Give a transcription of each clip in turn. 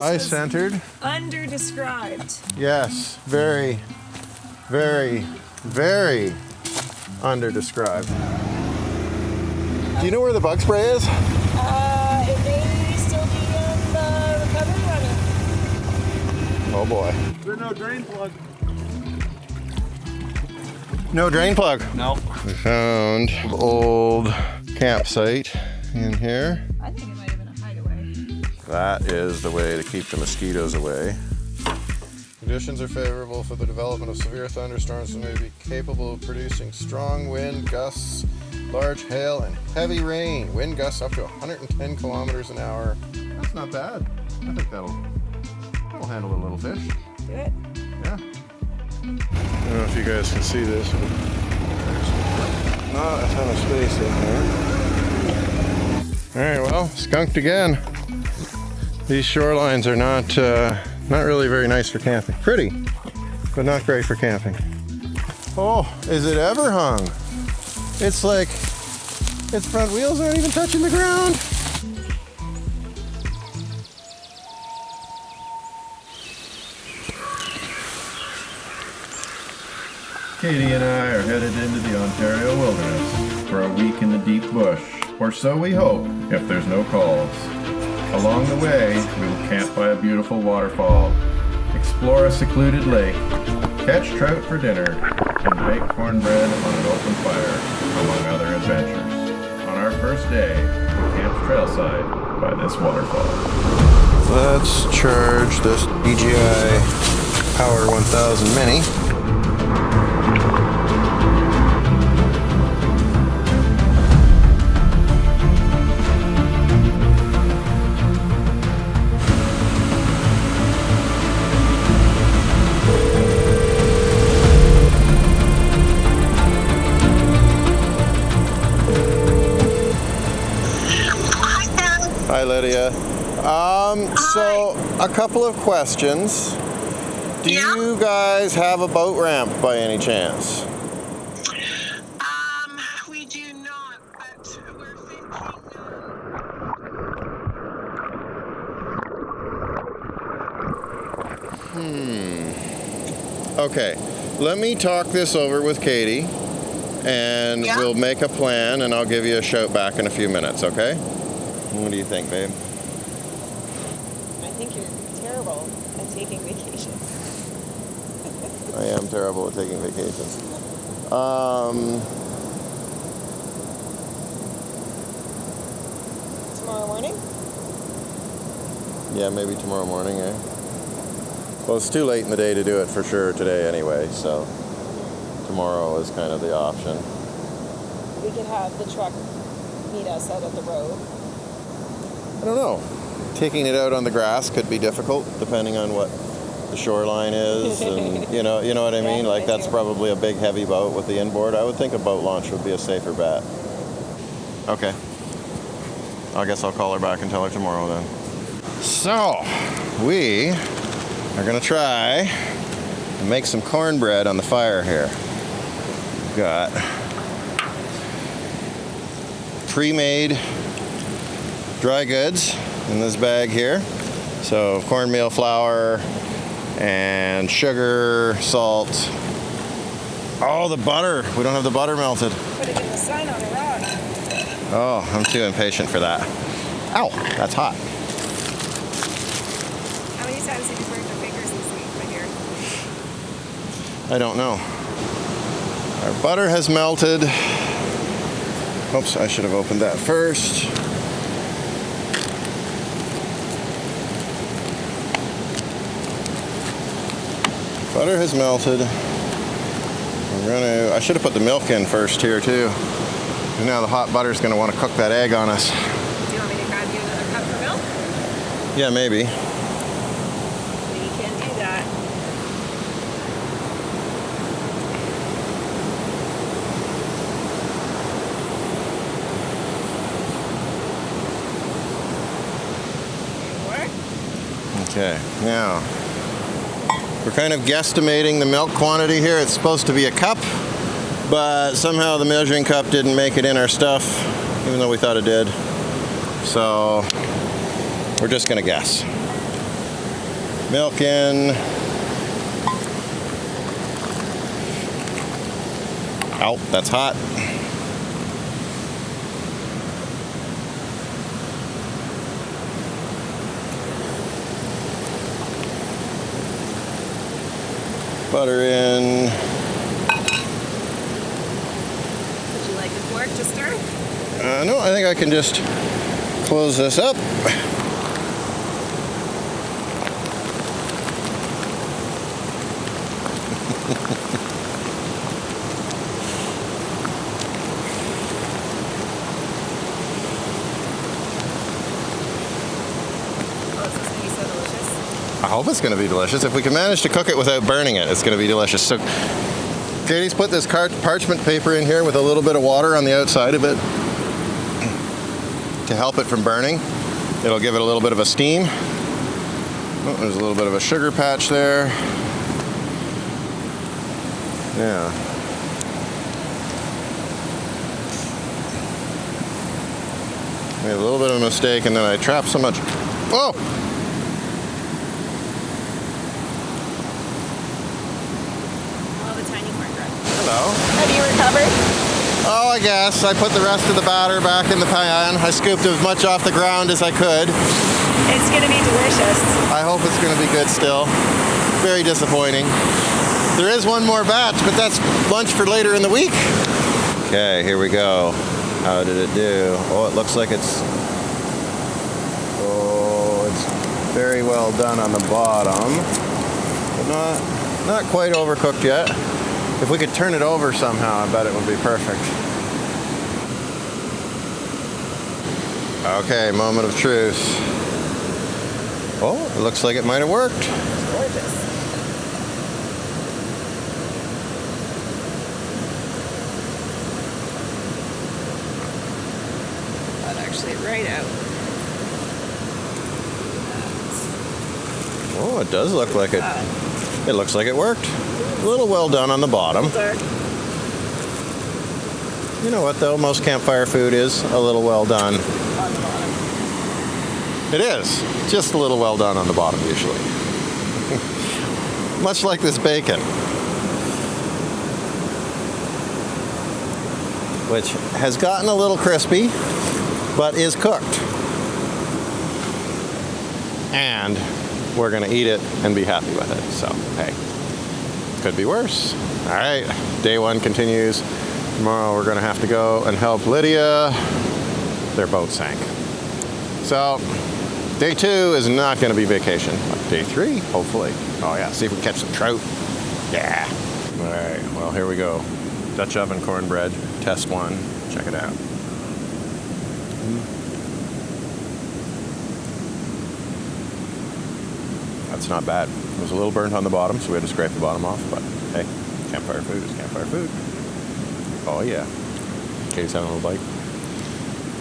Eye-centered. Under-described. Yes, very, very, very under-described. Do you know where the bug spray is? It may still be in the recovery running. Oh boy. There's no drain plug. No drain plug. No. We found an old campsite in here. I think it might have been a hideaway. That is the way to keep the mosquitoes away. Conditions are favorable for the development of severe thunderstorms and may be capable of producing strong wind gusts, large hail, and heavy rain. Wind gusts up to 110 kilometers an hour. That's not bad. I think that'll handle a little fish. Do it. Yeah. I don't know if you guys can see this, but there's not a ton of space in here. All right, well, skunked again. These shorelines are not really very nice for camping. Pretty, but not great for camping. Oh, is it ever hung? It's like its front wheels aren't even touching the ground. Katie and I are headed into the Ontario wilderness for a week in the deep bush, or so we hope if there's no calls. Along the way, we will camp by a beautiful waterfall, explore a secluded lake, catch trout for dinner, and bake cornbread on an open fire, among other adventures. On our first day, we camped trailside by this waterfall. Let's charge this DJI Power 1000 Mini. Hi, Lydia. So a couple of questions. Do you guys have a boat ramp by any chance? We do not, but we're thinking. Okay, let me talk this over with Katie, and we'll make a plan, and I'll give you a shout back in a few minutes, okay? What do you think, babe? I think you're terrible at taking vacations. I am terrible at taking vacations. Tomorrow morning? Yeah, maybe tomorrow morning, eh? Well, it's too late in the day to do it for sure today anyway, so tomorrow is kind of the option. We could have the truck meet us out at the road. I don't know. Taking it out on the grass could be difficult depending on what the shoreline is, and you know what I mean? Like that's probably a big heavy boat with the inboard. I would think a boat launch would be a safer bet. Okay. I guess I'll call her back and tell her tomorrow then. So, we are gonna try and make some cornbread on the fire here. We've got pre-made dry goods in this bag here. So cornmeal flour and sugar, salt. Oh, the butter. We don't have the butter melted. Put it in the sun on a rock. Oh, I'm too impatient for that. Ow, that's hot. How many times have you burned your fingers this week, my dear? I don't know. Our butter has melted. Oops, I should have opened that first. Butter has melted. I should have put the milk in first here too. And now the hot butter is going to want to cook that egg on us. Do you want me to grab you another cup of milk? Yeah, maybe. We can do that. Okay, now we're kind of guesstimating the milk quantity here. It's supposed to be a cup, but somehow the measuring cup didn't make it in our stuff, even though we thought it did. So we're just gonna guess. Milk in. Ow, that's hot. Butter in. Would you like a fork to stir? No, I think I can just close this up. I hope it's going to be delicious. If we can manage to cook it without burning it, it's going to be delicious. So Katie's put this parchment paper in here with a little bit of water on the outside of it to help it from burning. It'll give it a little bit of a steam. Oh, there's a little bit of a sugar patch there. Yeah. Made a little bit of a mistake and then I trapped so much. Whoa! Hello. Have you recovered? Oh, I guess. I put the rest of the batter back in the pan. I scooped as much off the ground as I could. It's going to be delicious. I hope it's going to be good still. Very disappointing. There is one more batch, but that's lunch for later in the week. Okay, here we go. How did it do? Oh, it looks like it's very well done on the bottom, but not quite overcooked yet. If we could turn it over somehow, I bet it would be perfect. Okay, moment of truth. Oh, it looks like it might have worked. It's gorgeous. That actually right out. Oh, it does look like it. It looks like it worked. A little well done on the bottom. You know what though? Most campfire food is a little well done. On the bottom. It is. Just a little well done on the bottom usually. Much like this bacon. Which has gotten a little crispy, but is cooked. And we're gonna eat it and be happy with it. So, hey. Could be worse. All right, day one continues. Tomorrow we're gonna have to go and help Lydia. Their boat sank. So, day 2 is not gonna be vacation. But day 3, hopefully. Oh yeah, see if we can catch some trout. Yeah. All right, well here we go. Dutch oven cornbread, test 1. Check it out. That's not bad. It was a little burnt on the bottom, so we had to scrape the bottom off, but hey, campfire food is campfire food. Oh yeah. Katie's having a little bite.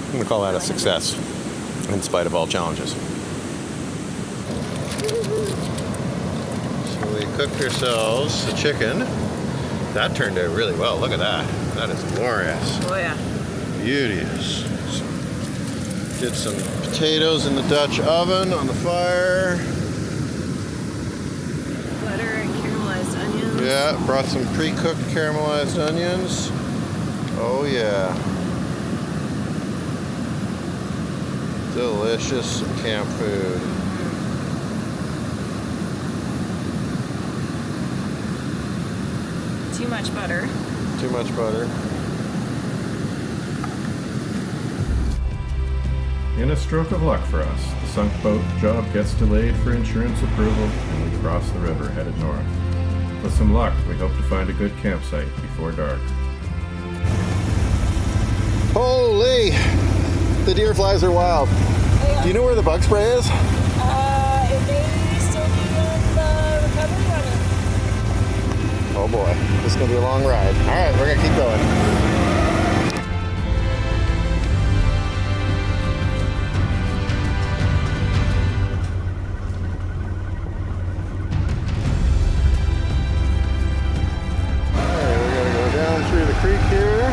I'm gonna call that a success, in spite of all challenges. So we cooked ourselves a chicken. That turned out really well. Look at that. That is glorious. Oh yeah. Beauteous. Did some potatoes in the Dutch oven on the fire. Yeah, brought some pre-cooked caramelized onions. Oh yeah. Delicious camp food. Too much butter. Too much butter. In a stroke of luck for us, the sunk boat job gets delayed for insurance approval and we cross the river headed north. With some luck, we hope to find a good campsite before dark. Holy! The deer flies are wild. Do you know where the bug spray is? It may still be in the recovery running. Oh boy, this is gonna be a long ride. All right, we're gonna keep going. Through the creek here.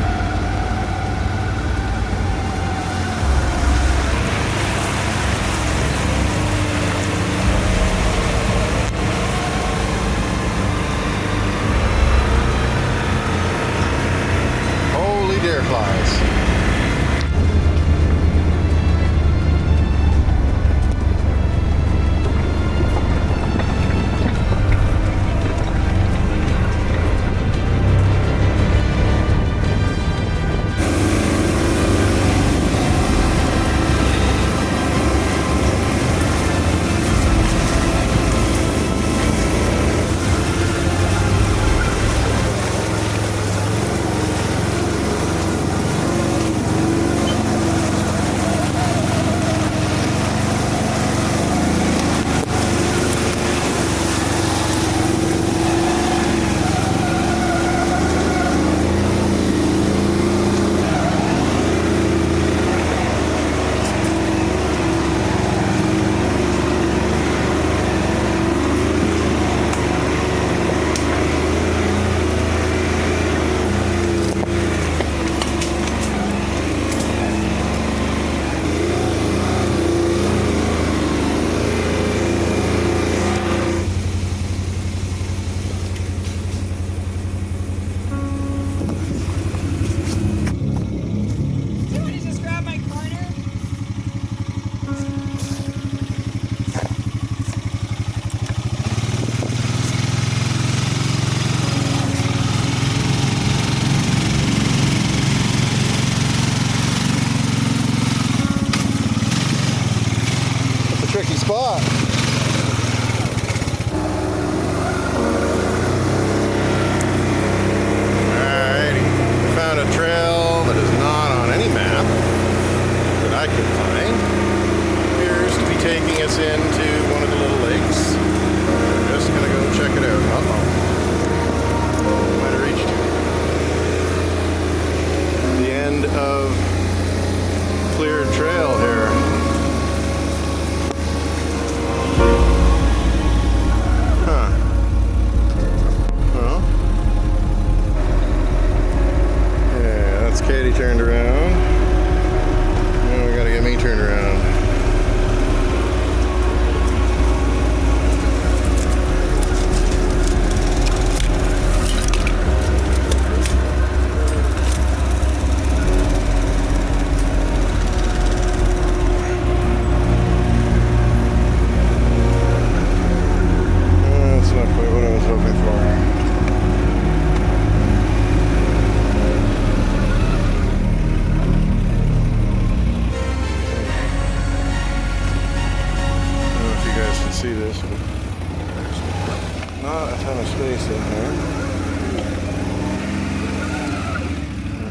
Not a ton of space in here.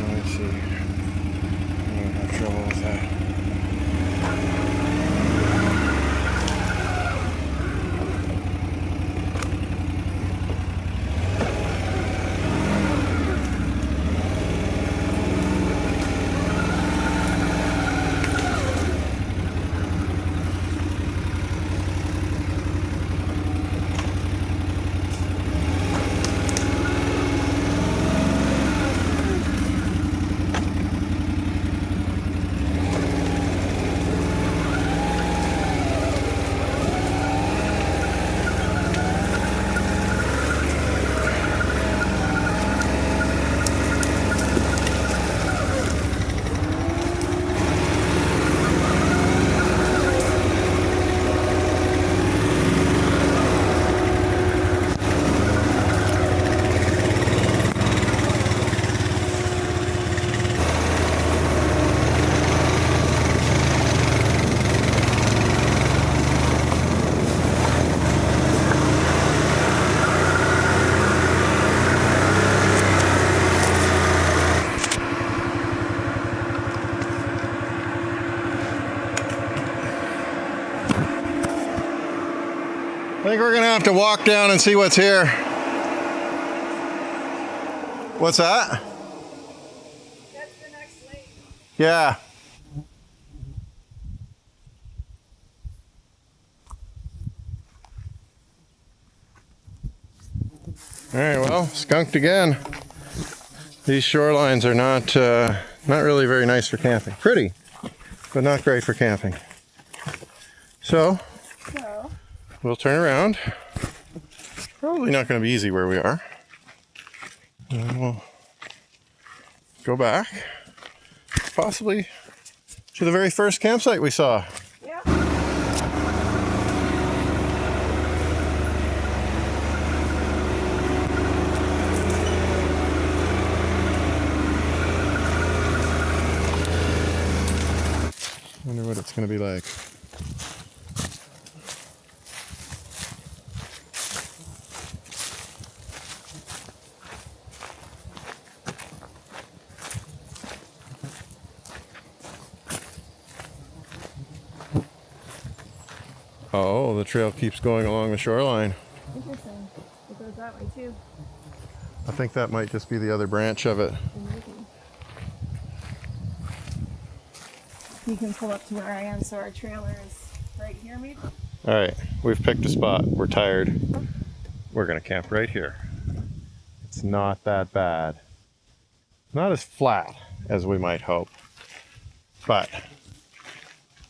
Let's see. I don't have trouble with that. I think we're gonna have to walk down and see what's here. What's that? That's the next lake. Yeah. All right, well, skunked again. These shorelines are not really very nice for camping. Pretty, but not great for camping. So, we'll turn around. Probably not going to be easy where we are. And we'll go back, possibly to the very first campsite we saw. Yeah. Wonder what it's going to be like. Oh, the trail keeps going along the shoreline. Interesting. It goes that way too. I think that might just be the other branch of it. You can pull up to where I am, so our trailer is right here, maybe? All right, we've picked a spot. We're tired. We're gonna camp right here. It's not that bad. Not as flat as we might hope, but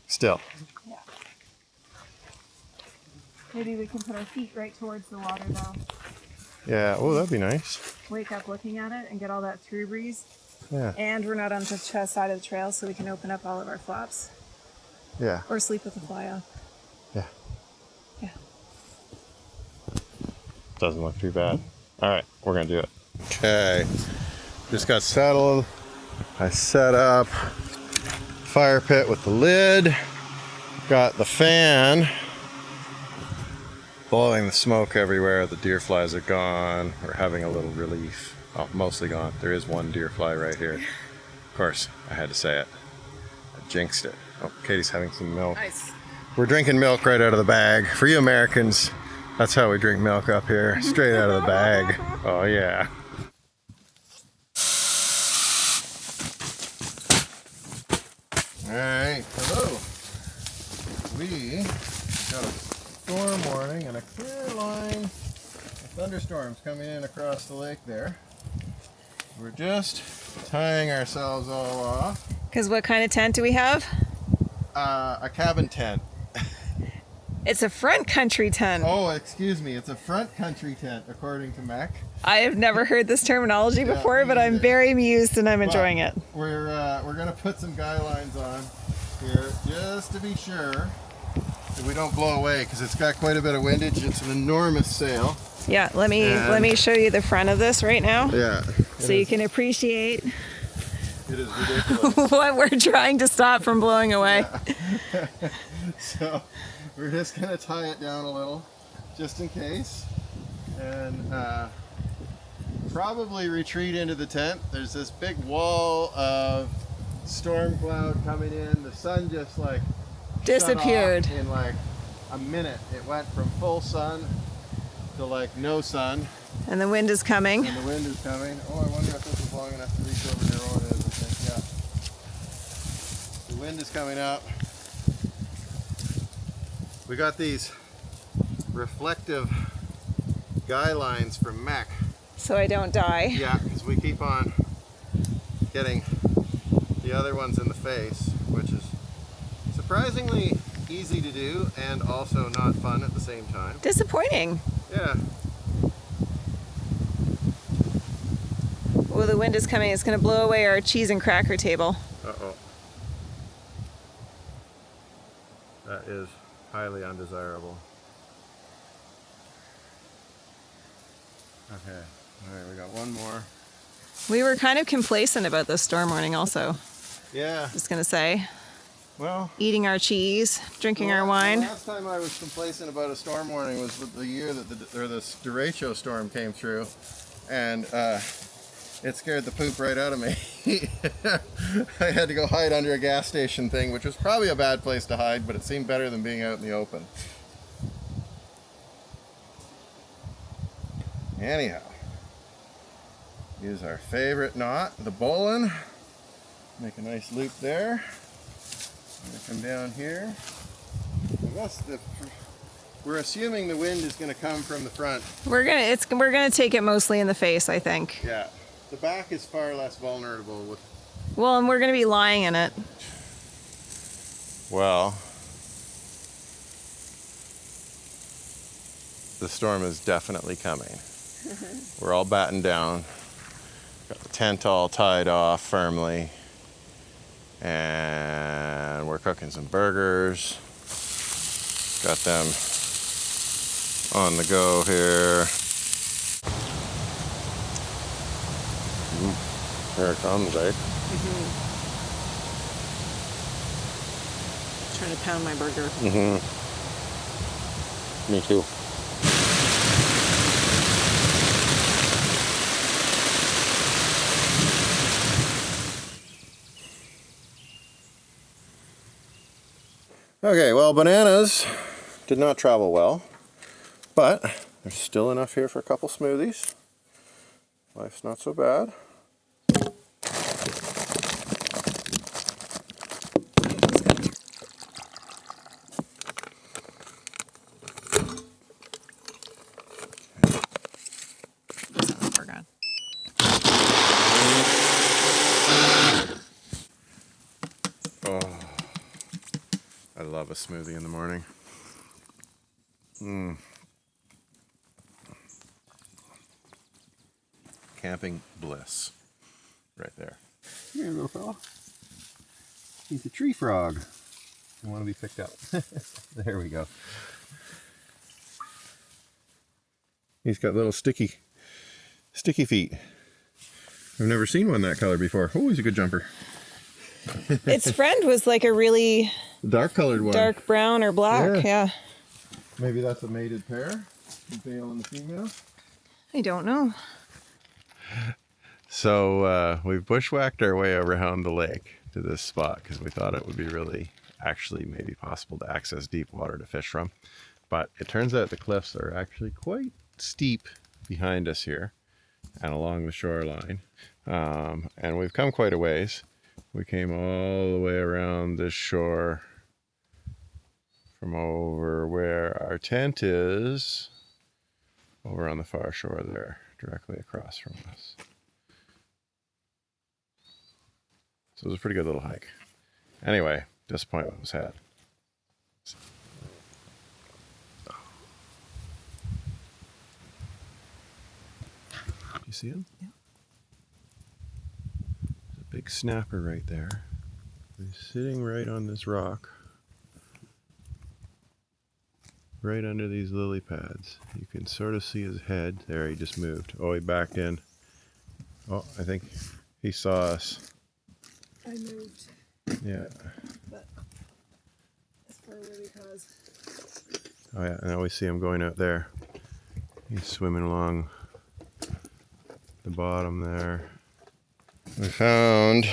still. Yeah. Maybe we can put our feet right towards the water though. Yeah, oh, that'd be nice. Wake up looking at it and get all that through breeze. Yeah, And we're not on the side of the trail, so we can open up all of our flaps. yeah, Or sleep with the fly off. yeah. Yeah. Doesn't look too bad. All right, we're gonna do it. Okay, just got settled. I set up fire pit with the lid. Got the fan blowing the smoke everywhere. The deer flies are gone. We're having a little relief. Oh, mostly gone. There is one deer fly right here. Of course, I had to say it. I jinxed it. Oh, Katie's having some milk. Nice. We're drinking milk right out of the bag. For you Americans, that's how we drink milk up here. Straight out of the bag. Oh, yeah. All right, hello. We got a storm warning and a clear line of thunderstorms coming in across the lake there. We're just tying ourselves all off. Because what kind of tent do we have? A cabin tent. It's a front country tent. Oh, excuse me. It's a front country tent, according to Mac. I have never heard this terminology Yeah, before, me but I'm neither. very amused and I'm enjoying it. We're gonna put some guy lines on here just to be sure that we don't blow away, because it's got quite a bit of windage. It's an enormous sail. Yeah, let me show you the front of this right now, Yeah. so you can appreciate It is ridiculous. what we're trying to stop from blowing away. So we're just gonna tie it down a little, just in case. and probably retreat into the tent. There's this big wall of storm cloud coming in. The sun just like Disappeared. shut off in like a minute. It went from full sun to like no sun. And the wind is coming. And the wind is coming. Oh, I wonder if this is long enough to reach over there. Oh, it is, I think, yeah. The wind is coming up. We got these reflective guy lines from Mech. So I don't die. Yeah, because we keep on getting the other ones in the face, which is surprisingly easy to do and also not fun at the same time. Disappointing. Yeah. Oh, the wind is coming. It's going to blow away our cheese and cracker table. Uh-oh. That is highly undesirable. Okay. All right, we got one more. We were kind of complacent about this storm warning also. Yeah. Just going to say. Well, Eating our cheese, drinking our wine. The last time I was complacent about a storm warning was the year that the derecho storm came through, and it scared the poop right out of me. I had to go hide under a gas station thing, which was probably a bad place to hide, but it seemed better than being out in the open. Anyhow, use our favorite knot, the bowline. Make a nice loop there. I'm gonna come down here. We're assuming the wind is gonna come from the front. We're gonna take it mostly in the face, I think. Yeah. The back is far less vulnerable with. Well, and we're gonna be lying in it. Well, the storm is definitely coming. We're all battened down. Got the tent all tied off firmly. And we're cooking some burgers. Got them on the go here. Here it comes, eh? Trying to pound my burger. Me too. Okay, well, bananas did not travel well, but there's still enough here for a couple smoothies. Life's not so bad. I love a smoothie in the morning. Camping bliss. Right there. Here, little fella. He's a tree frog. I want to be picked up. There we go. He's got little sticky feet. I've never seen one that color before. Oh, he's a good jumper. Its friend was like a really dark colored one. Dark brown or black, yeah. Maybe that's a mated pair, the male and the female. I don't know. So we've bushwhacked our way around the lake to this spot because we thought it would be really actually maybe possible to access deep water to fish from. But it turns out the cliffs are actually quite steep behind us here and along the shoreline. And we've come quite a ways. We came all the way around this shore from over where our tent is, over on the far shore there, directly across from us. So it was a pretty good little hike. Anyway, disappointment was had. You see him? Yeah. There's a big snapper right there. He's sitting right on this rock. Right under these lily pads. You can sort of see his head. There, he just moved. Oh, he backed in. Oh, I think he saw us. I moved. Yeah. But it's probably because. Oh yeah, now we see him going out there. He's swimming along the bottom there. We found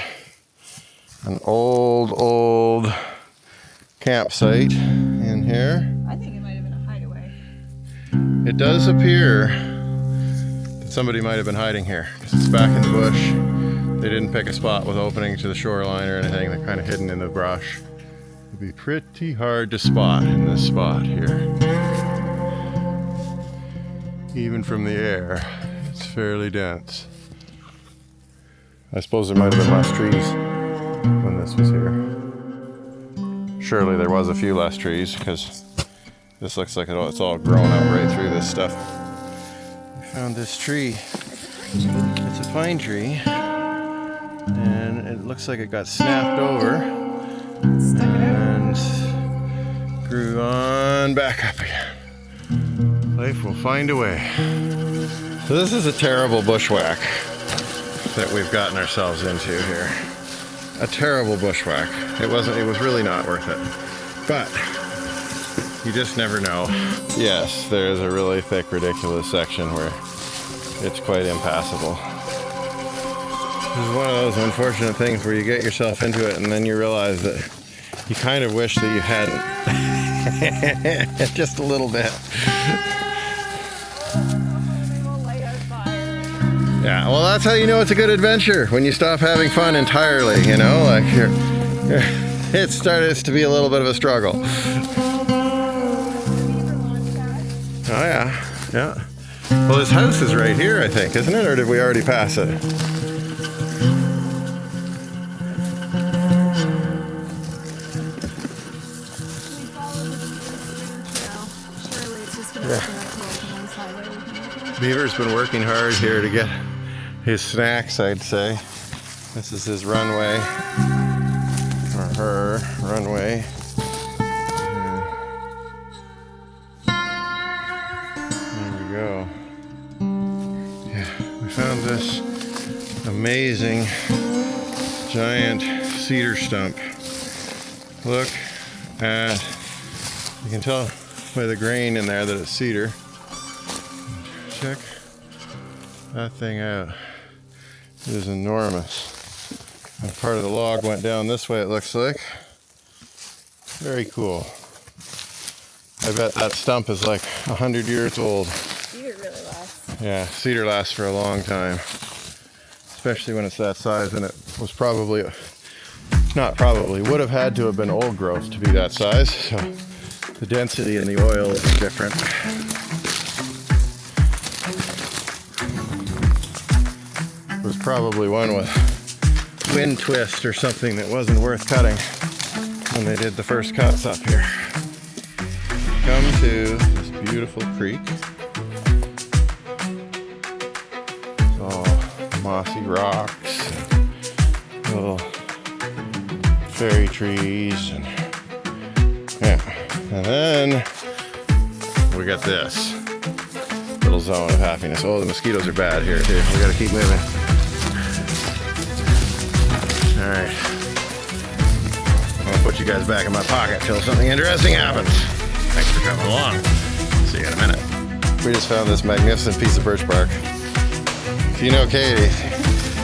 an old campsite in here. I think it might have been a hideaway. It does appear that somebody might have been hiding here, because it's back in the bush. They didn't pick a spot with opening to the shoreline or anything. They're kind of hidden in the brush. It'd be pretty hard to spot in this spot here. Even from the air, it's fairly dense. I suppose there might have been less trees when this was here. Surely there was a few less trees, because this looks like it's all grown up right through this stuff. We found this tree. It's a pine tree, and it looks like it got snapped over and grew on back up again. Life will find a way. So this is a terrible bushwhack that we've gotten ourselves into here. A terrible bushwhack. It was really not worth it. But you just never know. Yes, there's a really thick, ridiculous section where it's quite impassable. This is one of those unfortunate things where you get yourself into it and then you realize that you kind of wish that you hadn't. Just a little bit. Yeah, well, that's how you know it's a good adventure, when you stop having fun entirely, you know, like it starts to be a little bit of a struggle. Oh yeah, yeah. Well, this house is right here, I think, isn't it? Or did we already pass it? Yeah. Beaver's been working hard here to get his snacks, I'd say. This is his runway, or her runway. There we go. Yeah, we found this amazing giant cedar stump. Look at, you can tell by the grain in there that it's cedar. Check that thing out. It is enormous. And part of the log went down this way, it looks like. Very cool. I bet that stump is like 100 years old. Cedar really lasts. Yeah, cedar lasts for a long time. Especially when it's that size, and it was probably, not probably, would have had to have been old growth to be that size. So the density in the oil is different. It was probably one with wind twist or something that wasn't worth cutting when they did the first cuts up here. Come to this beautiful creek. It's all mossy rocks and little fairy trees, and yeah. And then we got this little zone of happiness. Oh, the mosquitoes are bad here too. We gotta keep moving. All right. I'm gonna put you guys back in my pocket till something interesting happens. Thanks for coming along. See you in a minute. We just found this magnificent piece of birch bark. If you know Katie,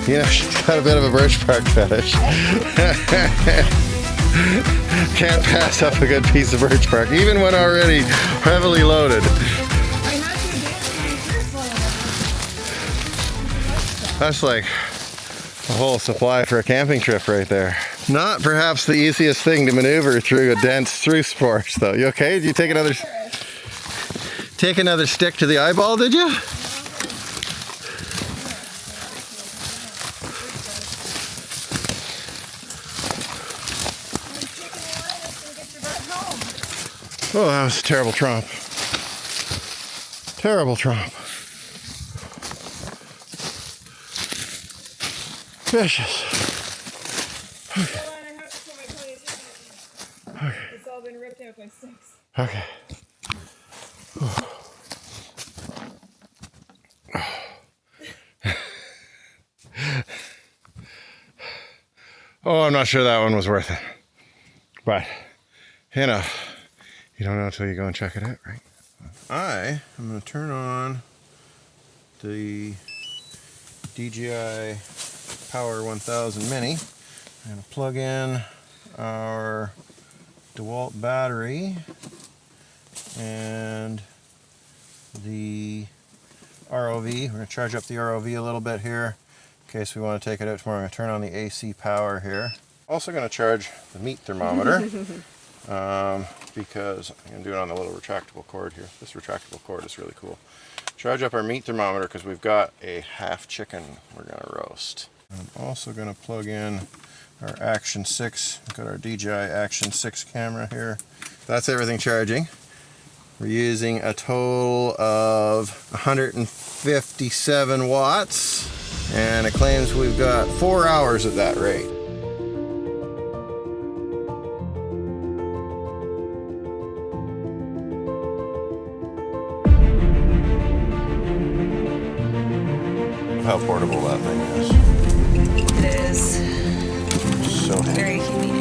you know she's got a bit of a birch bark fetish. Can't pass up a good piece of birch bark, even when already heavily loaded. That's like a whole supply for a camping trip right there. Not perhaps the easiest thing to maneuver through a dense spruce forest, though. You okay? Did you take another stick to the eyeball, did you? Oh, that was a terrible tromp. Terrible tromp. Vicious. Okay. Okay. It's all been ripped out by sticks. Okay. Oh, I'm not sure that one was worth it. But, you know, you don't know until you go and check it out, right? I am going to turn on the DJI Power 1000 Mini. I'm going to plug in our DeWalt battery and the ROV. We're going to charge up the ROV a little bit here in case we want to take it out tomorrow. I'm going to turn on the AC power here. Also going to charge the meat thermometer because I'm going to do it on the little retractable cord here. This retractable cord is really cool. Charge up our meat thermometer because we've got a half chicken we're going to roast. I'm also going to plug in our Action 6. We've got our DJI Action 6 camera here. That's everything charging. We're using a total of 157 watts, and it claims we've got 4 hours at that rate. How portable that thing is. It is So very convenient.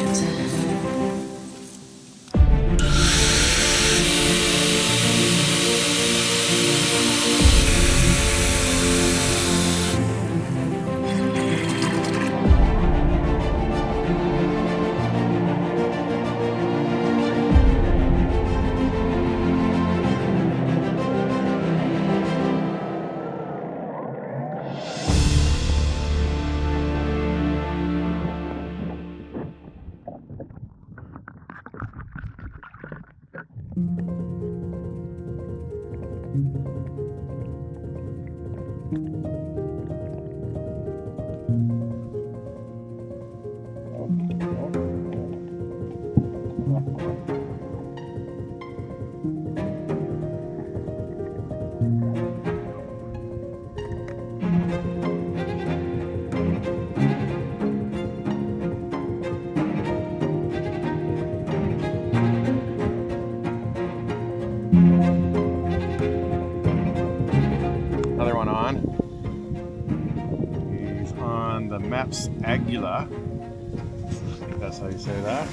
Another one on. He's on the Maps Agula. I think that's how you say that.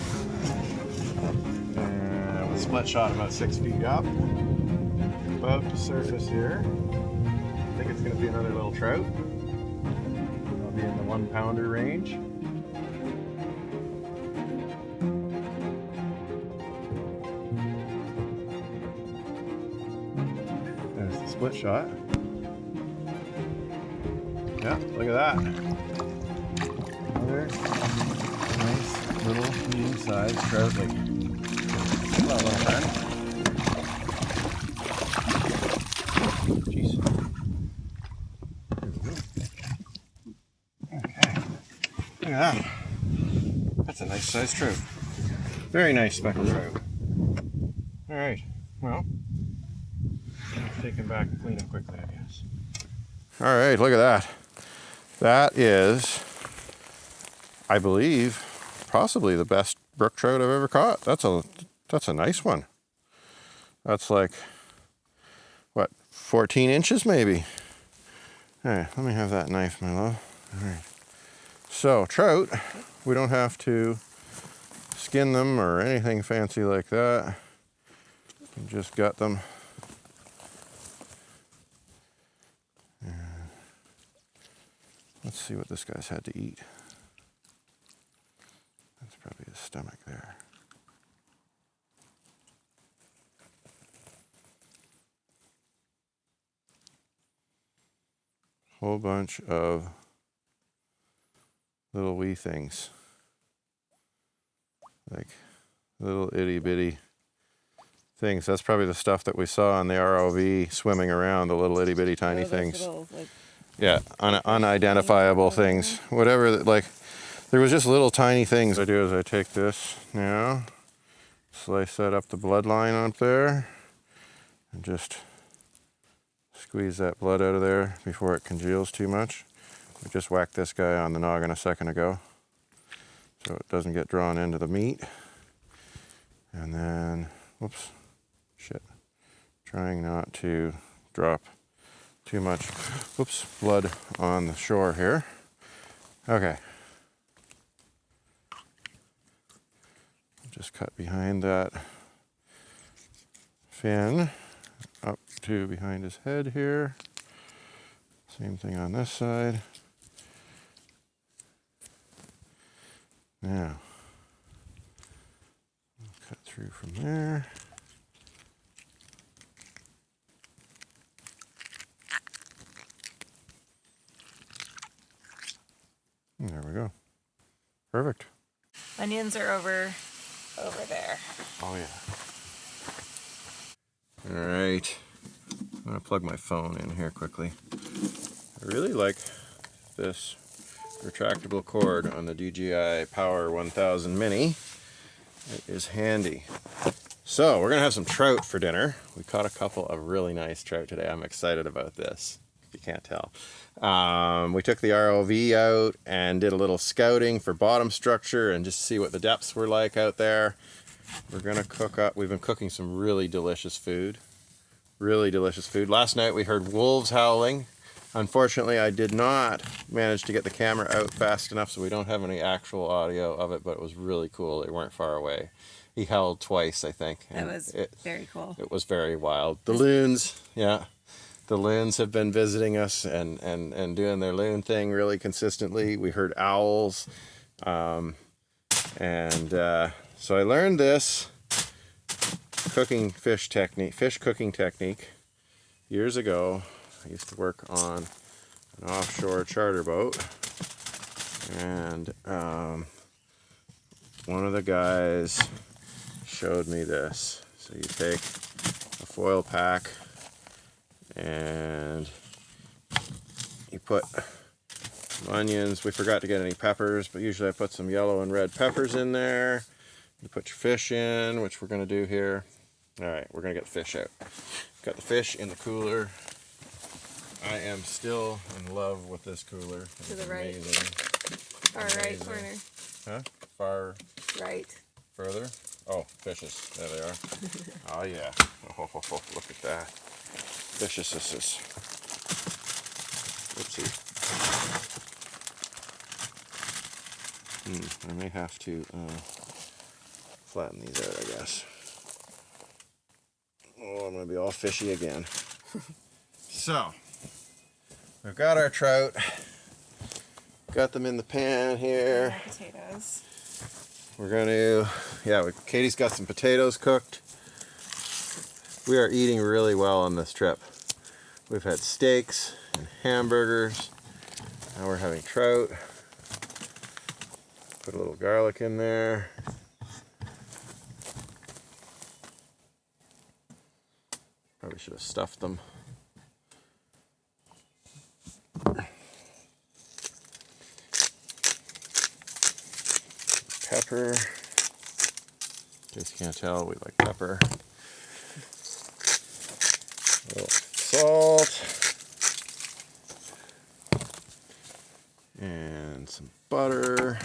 And with split shot about 6 feet up. Above the surface here. I think it's going to be another little trout. I'll be in the 1 pounder range. There's the split shot. Yeah, look at that. Another nice little medium-sized trout. Hello, little friend. Jeez. There we go. Okay. Look at that. That's a nice sized trout. Very nice speckled trout. Alright, well, I'll take him back and clean him quickly, I guess. Alright, look at that. That is, I believe, possibly the best brook trout I've ever caught. That's a nice one. That's like, what, 14 inches maybe? All right, let me have that knife, my love. All right. So, trout, we don't have to skin them or anything fancy like that. We just gut them. Let's see what this guy's had to eat. That's probably his stomach there. Whole bunch of little wee things. Like little itty bitty things. That's probably the stuff that we saw on the ROV swimming around, the little itty bitty tiny things. Little, like, Yeah, unidentifiable things. Whatever, like, there was just little tiny things. What I do is I take this now, slice that up the bloodline up there, and just squeeze that blood out of there before it congeals too much. We just whacked this guy on the noggin a second ago, so it doesn't get drawn into the meat. And then, whoops, shit, trying not to drop too much, whoops, blood on the shore here. Okay. Just cut behind that fin. Oh, too behind his head here. Same thing on this side. Now, cut through from there. And there we go. Perfect. Onions are over there. Oh yeah. All right. I'm gonna plug my phone in here quickly. I really like this retractable cord on the DJI Power 1000 Mini. It is handy. So we're gonna have some trout for dinner. We caught a couple of really nice trout today. I'm excited about this, if you can't tell. We took the ROV out and did a little scouting for bottom structure and just see what the depths were like out there. We're gonna cook up, we've been cooking some really delicious food. Really delicious food. Last night we heard wolves howling. Unfortunately, I did not manage to get the camera out fast enough, so we don't have any actual audio of it, but it was really cool. They weren't far away. He howled twice, I think. That was very cool. It was very wild. The loons, yeah. The loons have been visiting us and doing their loon thing really consistently. We heard owls. So I learned this fish cooking technique years ago. I used to work on an offshore charter boat, and one of the guys showed me this. So you take a foil pack and you put some onions. We forgot to get any peppers, but usually I put some yellow and red peppers in there. You put your fish in, which we're going to do here. All right, we're going to get the fish out. Got the fish in the cooler. I am still in love with this cooler. To the right. Amazing. Far right corner. Huh? Far Right. further? Oh, fishes. There they are. Oh, yeah. Oh, look at that. Fishes. Oopsie. I may have to flatten these out, I guess. Oh, I'm going to be all fishy again. So, we've got our trout. Got them in the pan here. Potatoes. We're going to, Katie's got some potatoes cooked. We are eating really well on this trip. We've had steaks and hamburgers. Now we're having trout. Put a little garlic in there. Probably should have stuffed them. Pepper. In case you can't tell, we like pepper. A little salt. And some butter.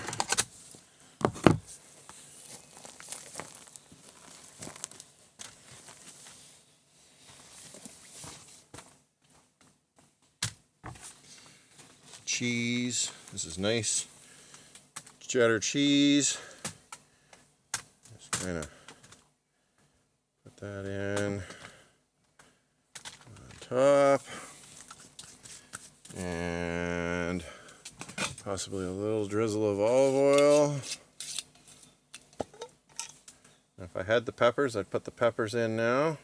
Cheese. This is nice cheddar cheese. Just kind of put that in on top, and possibly a little drizzle of olive oil. Now, if I had the peppers, I'd put the peppers in now.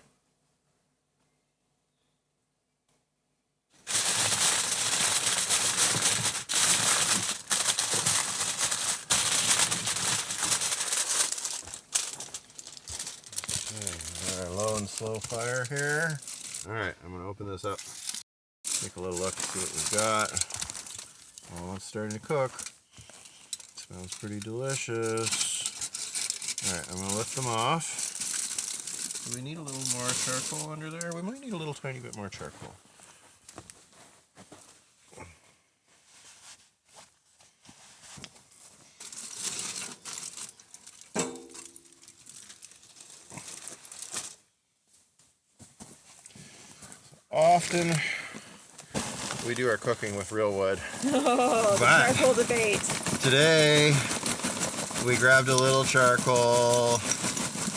Slow fire here. All right, I'm gonna open this up, take a little look, see what we've got. Oh, it's starting to cook. It smells pretty delicious. All right, I'm gonna lift them off. Do we need a little more charcoal under there? We might need a little tiny bit more charcoal. Often we do our cooking with real wood. Oh, the charcoal debate. Today we grabbed a little charcoal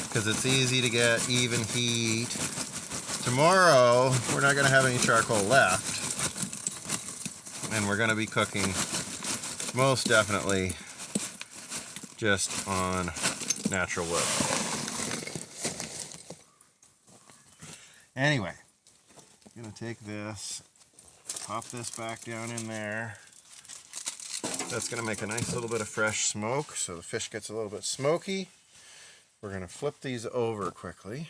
because it's easy to get even heat to tomorrow we're not going to have any charcoal left, and we're going to be cooking most definitely just on natural wood. Anyway, I'm going to take this, pop this back down in there. That's going to make a nice little bit of fresh smoke, so the fish gets a little bit smoky. We're going to flip these over quickly.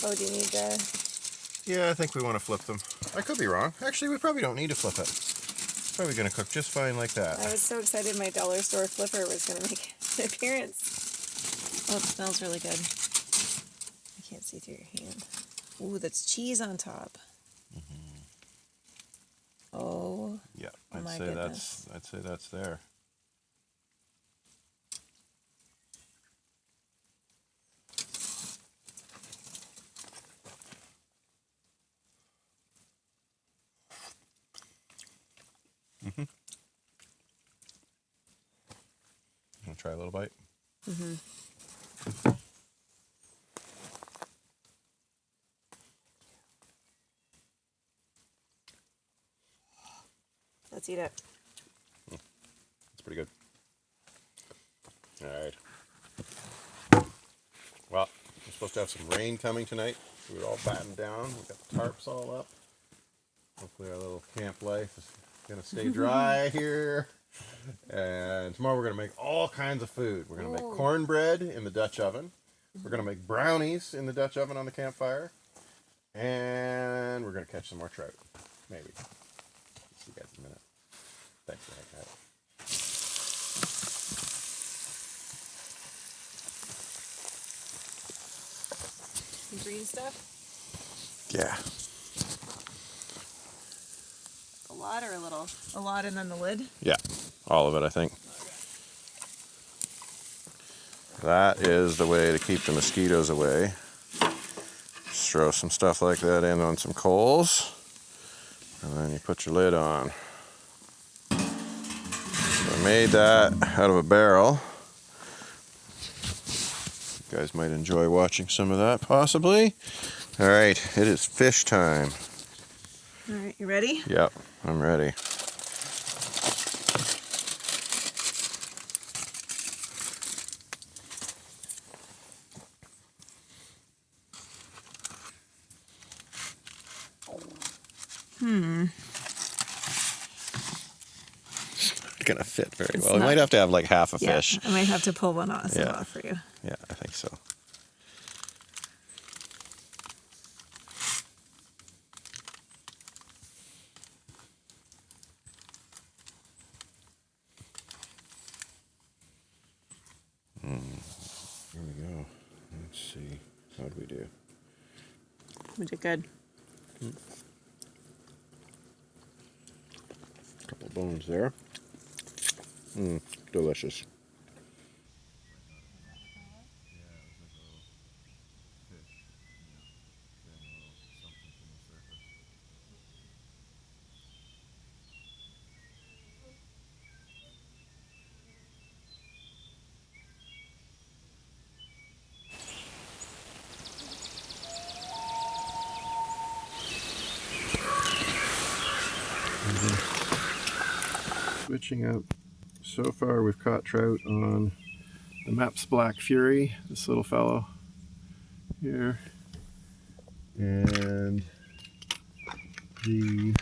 Oh, do you need the... Yeah, I think we want to flip them. I could be wrong. Actually, we probably don't need to flip it. It's probably going to cook just fine like that. I was so excited my dollar store flipper was going to make an appearance. Oh, it smells really good. I can't see through your hand. Ooh, that's cheese on top. Mm-hmm. Oh. Yeah, Oh I'd my say goodness. that's there. Mm-hmm. Want to try a little bite? Mm-hmm. Let's eat it. It's pretty good. All right. Well, we're supposed to have some rain coming tonight. So we're all battened down. We've got the tarps all up. Hopefully our little camp life is going to stay dry here. And tomorrow we're going to make all kinds of food. We're going to make cornbread in the Dutch oven. We're going to make brownies in the Dutch oven on the campfire. And we're going to catch some more trout. Maybe. See you guys in a minute. Thanks for hanging out. Some green stuff? Yeah. A lot or a little? A lot and then the lid? Yeah. All of it, I think. That is the way to keep the mosquitoes away. Just throw some stuff like that in on some coals. And then you put your lid on. So I made that out of a barrel. You guys might enjoy watching some of that, possibly. All right, it is fish time. All right, you ready? Yep, I'm ready. Gonna fit very well. We might have to have like half a fish. I might have to pull one off, Yeah. off for you. Yeah, I think so. Here we go. Let's see. How'd we do? We did good. Couple bones there. Delicious. Switching up. So far we've caught trout on the Maps Black Fury, this little fellow here, and the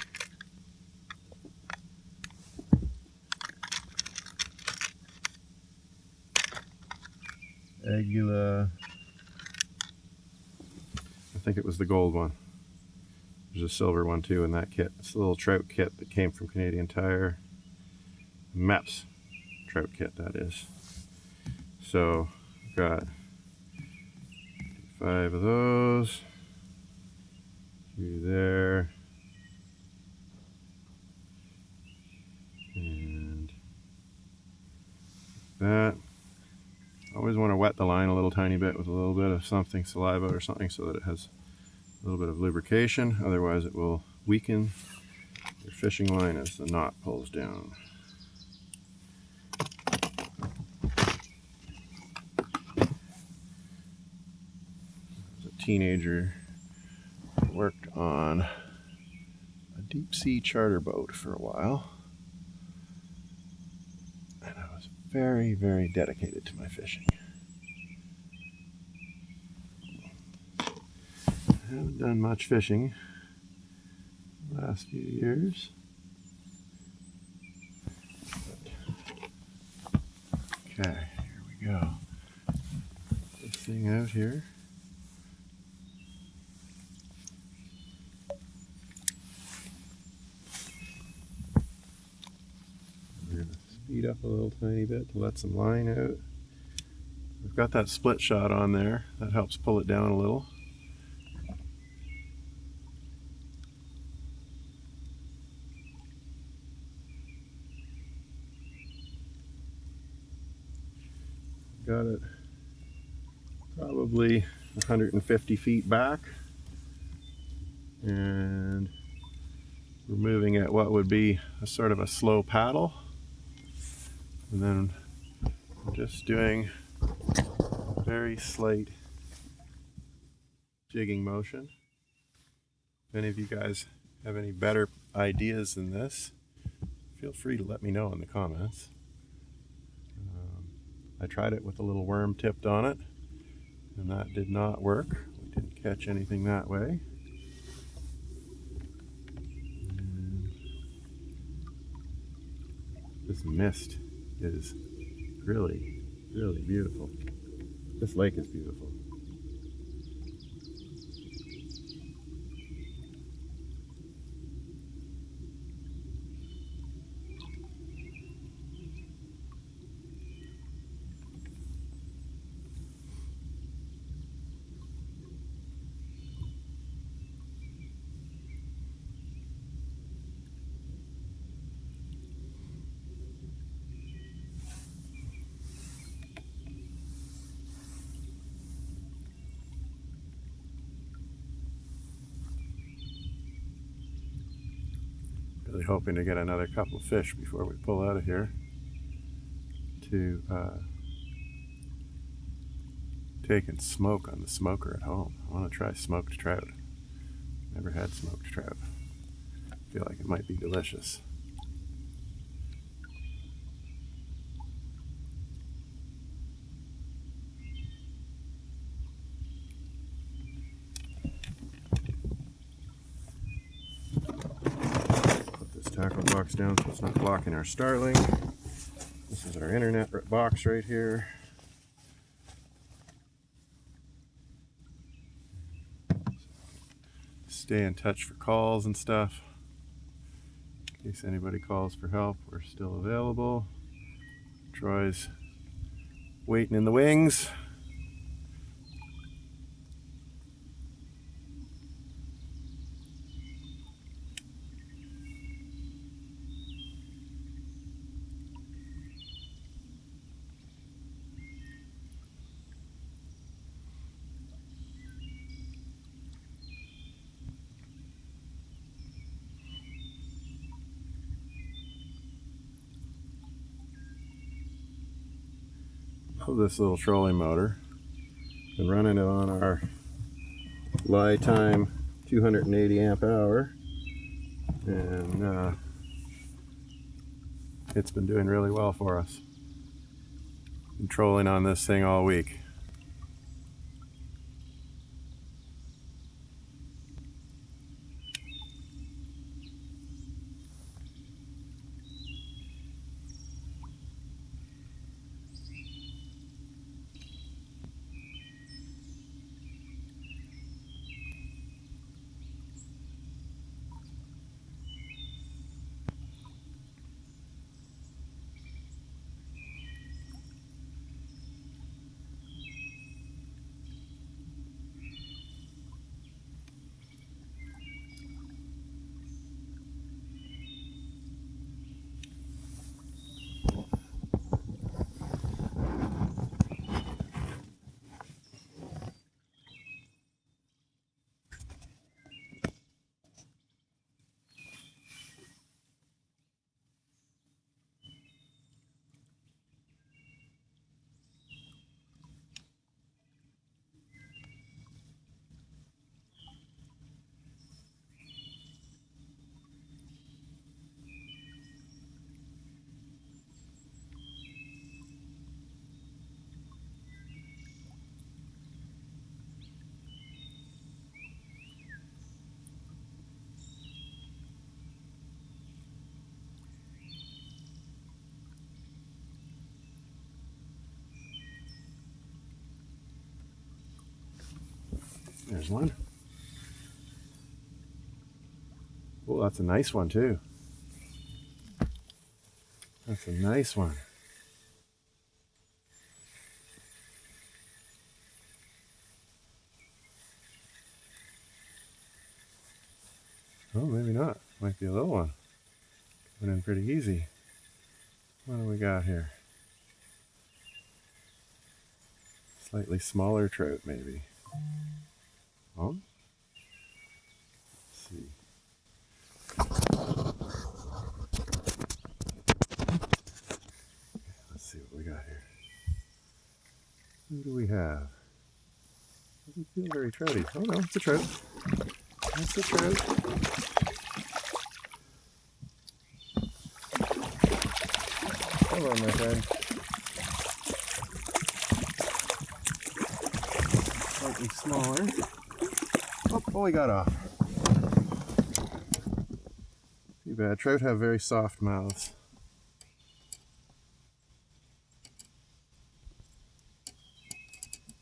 Agula, I think it was the gold one. There's a silver one too in that kit. It's a little trout kit that came from Canadian Tire. Maps trout kit, that is. So I've got 5 of those. 2 there. And that. Always want to wet the line a little tiny bit with a little bit of something, saliva or something, so that it has a little bit of lubrication. Otherwise it will weaken your fishing line as the knot pulls down. teenager, worked on a deep sea charter boat for a while. And I was very, very dedicated to my fishing. I haven't done much fishing the last few years. Okay, here we go. This thing out here. We're going to speed up a little tiny bit to let some line out. We've got that split shot on there. That helps pull it down a little. Got it probably 150 feet back, and we're moving at what would be a sort of a slow paddle, and then I'm just doing a very slight jigging motion. If any of you guys have any better ideas than this, feel free to let me know in the comments. I tried it with a little worm tipped on it, and that did not work. We didn't catch anything that way. And this mist is really, really beautiful. This lake is beautiful. Really hoping to get another couple of fish before we pull out of here to take and smoke on the smoker at home. I want to try smoked trout. Never had smoked trout. Feel like it might be delicious. Put this tackle box down so it's not blocking our starling. This is our internet box right here. Stay in touch for calls and stuff. In case anybody calls for help, we're still available. Troy's waiting in the wings. Love this little trolling motor. Been running it on our Lifetime 280 amp hour, and it's been doing really well for us. Been trolling on this thing all week. There's one. Oh, that's a nice one too. That's a nice one. Oh, maybe not. Might be a little one. Coming in pretty easy. What do we got here? Slightly smaller trout, maybe. Oh. Let's see. Let's see what we got here. Who do we have? Doesn't feel very trouty. Oh no, it's a trout. That's a trout. Hello, my friend. Slightly smaller. Oh, he got off. Too bad. Trout have very soft mouths.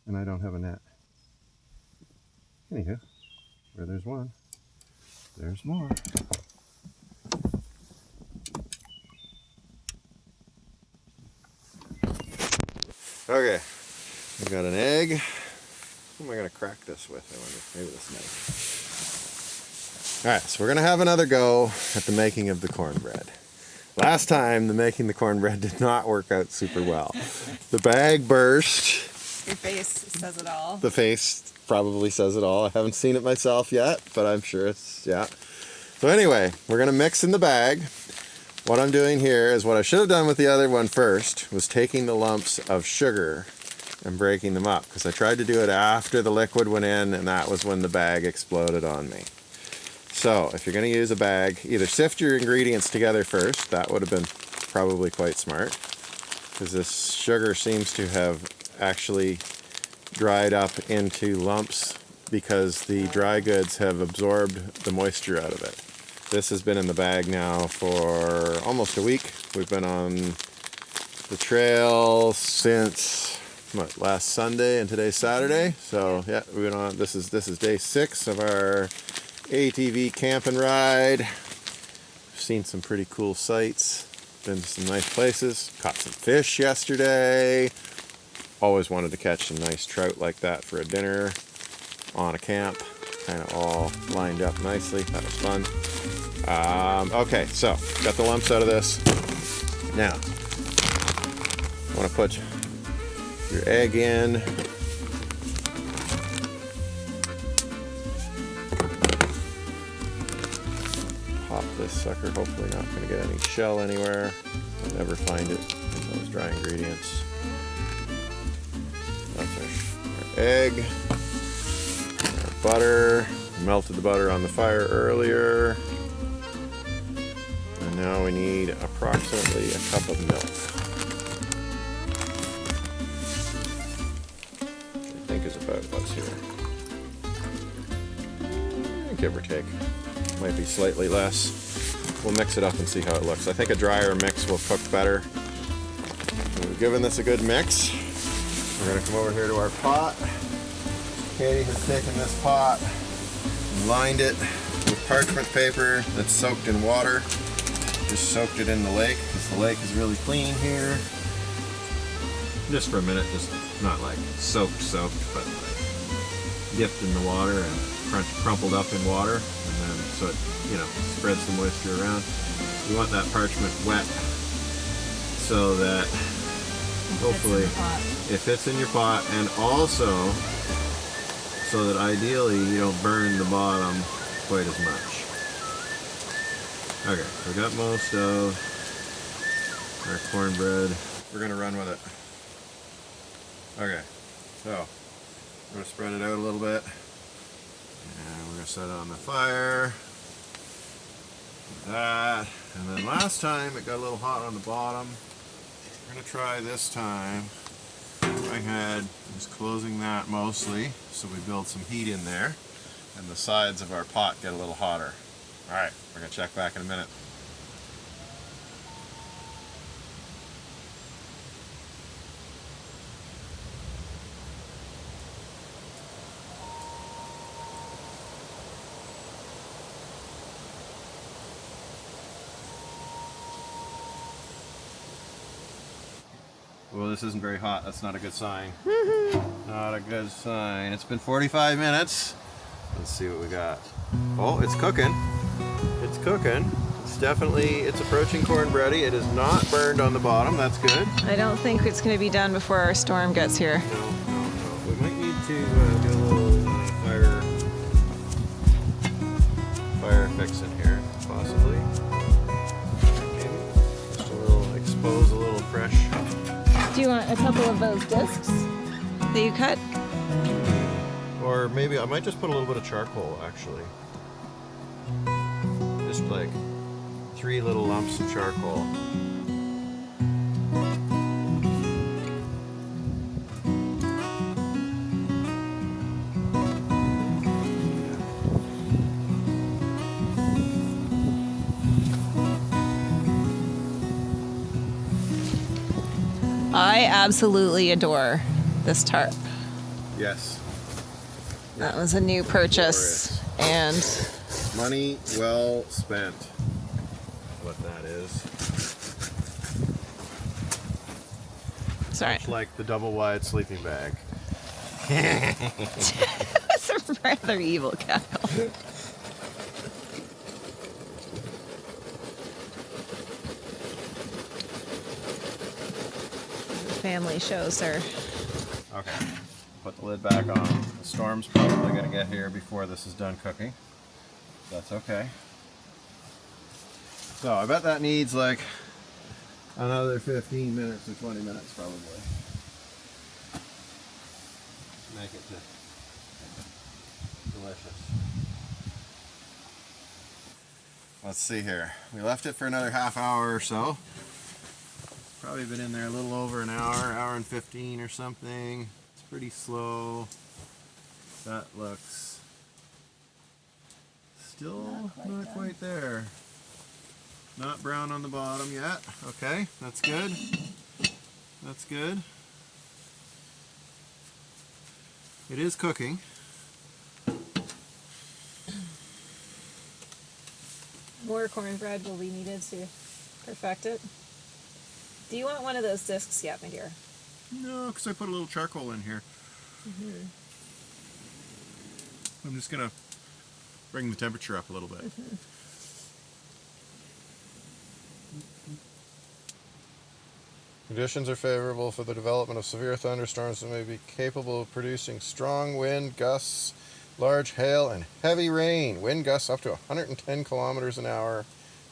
And I don't have a net. Anywho, where there's one, there's more. Okay, we got an egg. What am I gonna crack this with? I wonder. Maybe this knife. All right, so we're gonna have another go at the making of the cornbread. Last time, the making the cornbread did not work out super well. The bag burst. Your face says it all. The face probably says it all. I haven't seen it myself yet, but I'm sure it's, yeah. So anyway, we're gonna mix in the bag. What I'm doing here is what I should have done with the other one first, was taking the lumps of sugar and breaking them up, because I tried to do it after the liquid went in, and that was when the bag exploded on me. So if you're gonna use a bag, either sift your ingredients together first. That would have been probably quite smart, because this sugar seems to have actually dried up into lumps because the dry goods have absorbed the moisture out of it. This has been in the bag now for almost a week. We've been on the trail since what, last Sunday, and today's Saturday. So yeah, we've been on. This is day 6 of our ATV camp and ride. We've seen some pretty cool sights. Been to some nice places. Caught some fish yesterday. Always wanted to catch some nice trout like that for a dinner on a camp. Kind of all lined up nicely. That was fun. Okay, so got the lumps out of this. Now, I want to put your egg in. Pop this sucker. Hopefully not going to get any shell anywhere. You'll never find it in those dry ingredients. That's our egg. Our butter. Melted the butter on the fire earlier. And now we need approximately a cup of milk. Which I think is about what's here. Give or take. Might be slightly less. We'll mix it up and see how it looks. I think a drier mix will cook better. So we've given this a good mix. We're going to come over here to our pot. Katie has taken this pot and lined it with parchment paper that's soaked in water. Just soaked it in the lake because the lake is really clean here. Just for a minute, just not like soaked, but like dipped in the water and crumpled up in water, and then so it, spreads the moisture around. You want that parchment wet so that hopefully it fits in your pot, and also so that ideally you don't burn the bottom quite as much. Okay, so we got most of our cornbread. We're gonna run with it. Okay, so I'm gonna spread it out a little bit. And we're gonna set it on the fire. Like that. And then last time it got a little hot on the bottom. We're gonna try this time. I had just closing that mostly, so we build some heat in there, and the sides of our pot get a little hotter. Alright, we're gonna check back in a minute. Well, this isn't very hot. That's not a good sign. Not a good sign. It's been 45 minutes. Let's see what we got. Oh, it's cooking. It's cooking. It's approaching cornbready. It is not burned on the bottom. That's good. I don't think it's going to be done before our storm gets here. No. We might need to do a little fire fix in here, possibly. Maybe just expose a little fresh. Do you want a couple of those discs that you cut? Or maybe I might just put a little bit of charcoal, actually. Just like 3 little lumps of charcoal. I absolutely adore this tarp. Yes. That was a new purchase, and Money well spent. What that is. sorry, Much like the double wide sleeping bag. that's a rather evil cackle. Family show, sir. Okay. Put the lid back on. The storm's probably going to get here before this is done cooking. That's okay. So I bet that needs like another 15 minutes or 20 minutes probably. Make it delicious. Let's see here. We left it for another half hour or so. Probably been in there a little over an hour and 15 or something. It's pretty slow. That looks still not quite there. Not brown on the bottom yet. Okay, that's good. That's good. It is cooking. More cornbread will be needed to perfect it. Do you want one of those discs yet, my dear? No, because I put a little charcoal in here. I'm just going to bring the temperature up a little bit. Conditions are favorable for the development of severe thunderstorms that may be capable of producing strong wind gusts, large hail, and heavy rain. Wind gusts up to 110 kilometers an hour,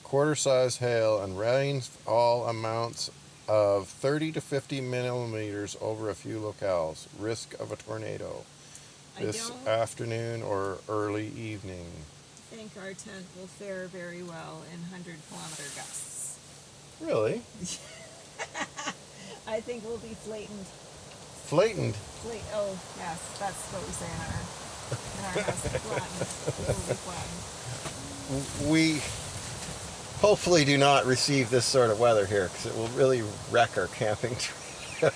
quarter-size hail, and rainfall amounts of 30 to 50 millimeters over a few locales. Risk of a tornado this afternoon or early evening. I think our tent will fare very well in 100-kilometer gusts. Really? I think we'll be flatened. Flatened? Oh, yes, that's what we say in our house. Flattened. We'll be flattened. We hopefully do not receive this sort of weather here because it will really wreck our camping trip.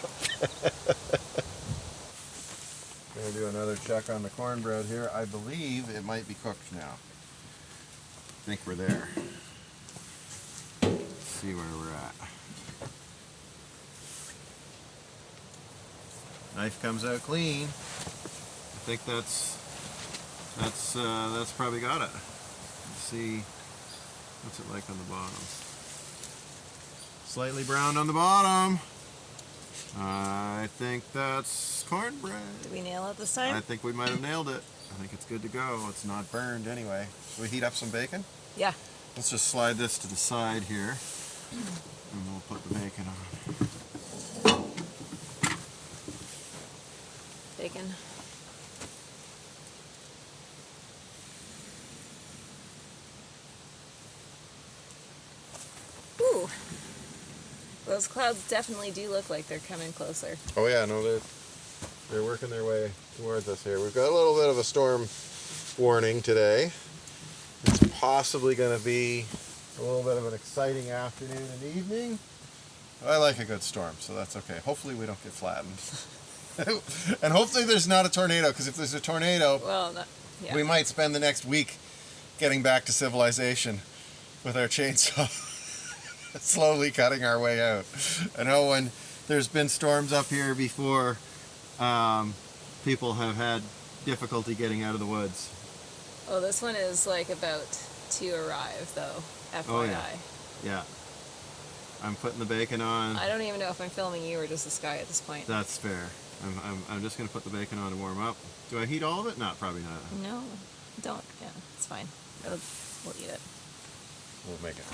Gonna do another check on the cornbread here. I believe it might be cooked now. I think we're there. Let's see where we're at. Knife comes out clean. I think that's probably got it. Let's see. What's it like on the bottom? Slightly browned on the bottom. I think that's cornbread. Did we nail it this time? I think we might have nailed it. I think it's good to go. It's not burned anyway. Should we heat up some bacon? Yeah. Let's just slide this to the side here. And we'll put the bacon on. Bacon. Ooh. Those clouds definitely do look like they're coming closer. Oh yeah, no, they're working their way towards us here. We've got a little bit of a storm warning today. It's possibly going to be a little bit of an exciting afternoon and evening. I like a good storm, so that's okay. Hopefully we don't get flattened. And hopefully there's not a tornado, because if there's a tornado, Well, yeah. we might spend the next week getting back to civilization with our chainsaw, slowly cutting our way out. I know when there's been storms up here before. People have had difficulty getting out of the woods. Oh, this one is like about to arrive, though. FYI. Oh, yeah. I'm putting the bacon on. I don't even know if I'm filming you or just the sky at this point. That's fair. I'm just gonna put the bacon on to warm up. Do I heat all of it? No, probably not. No, don't. Yeah, it's fine. We'll eat it. We'll make it.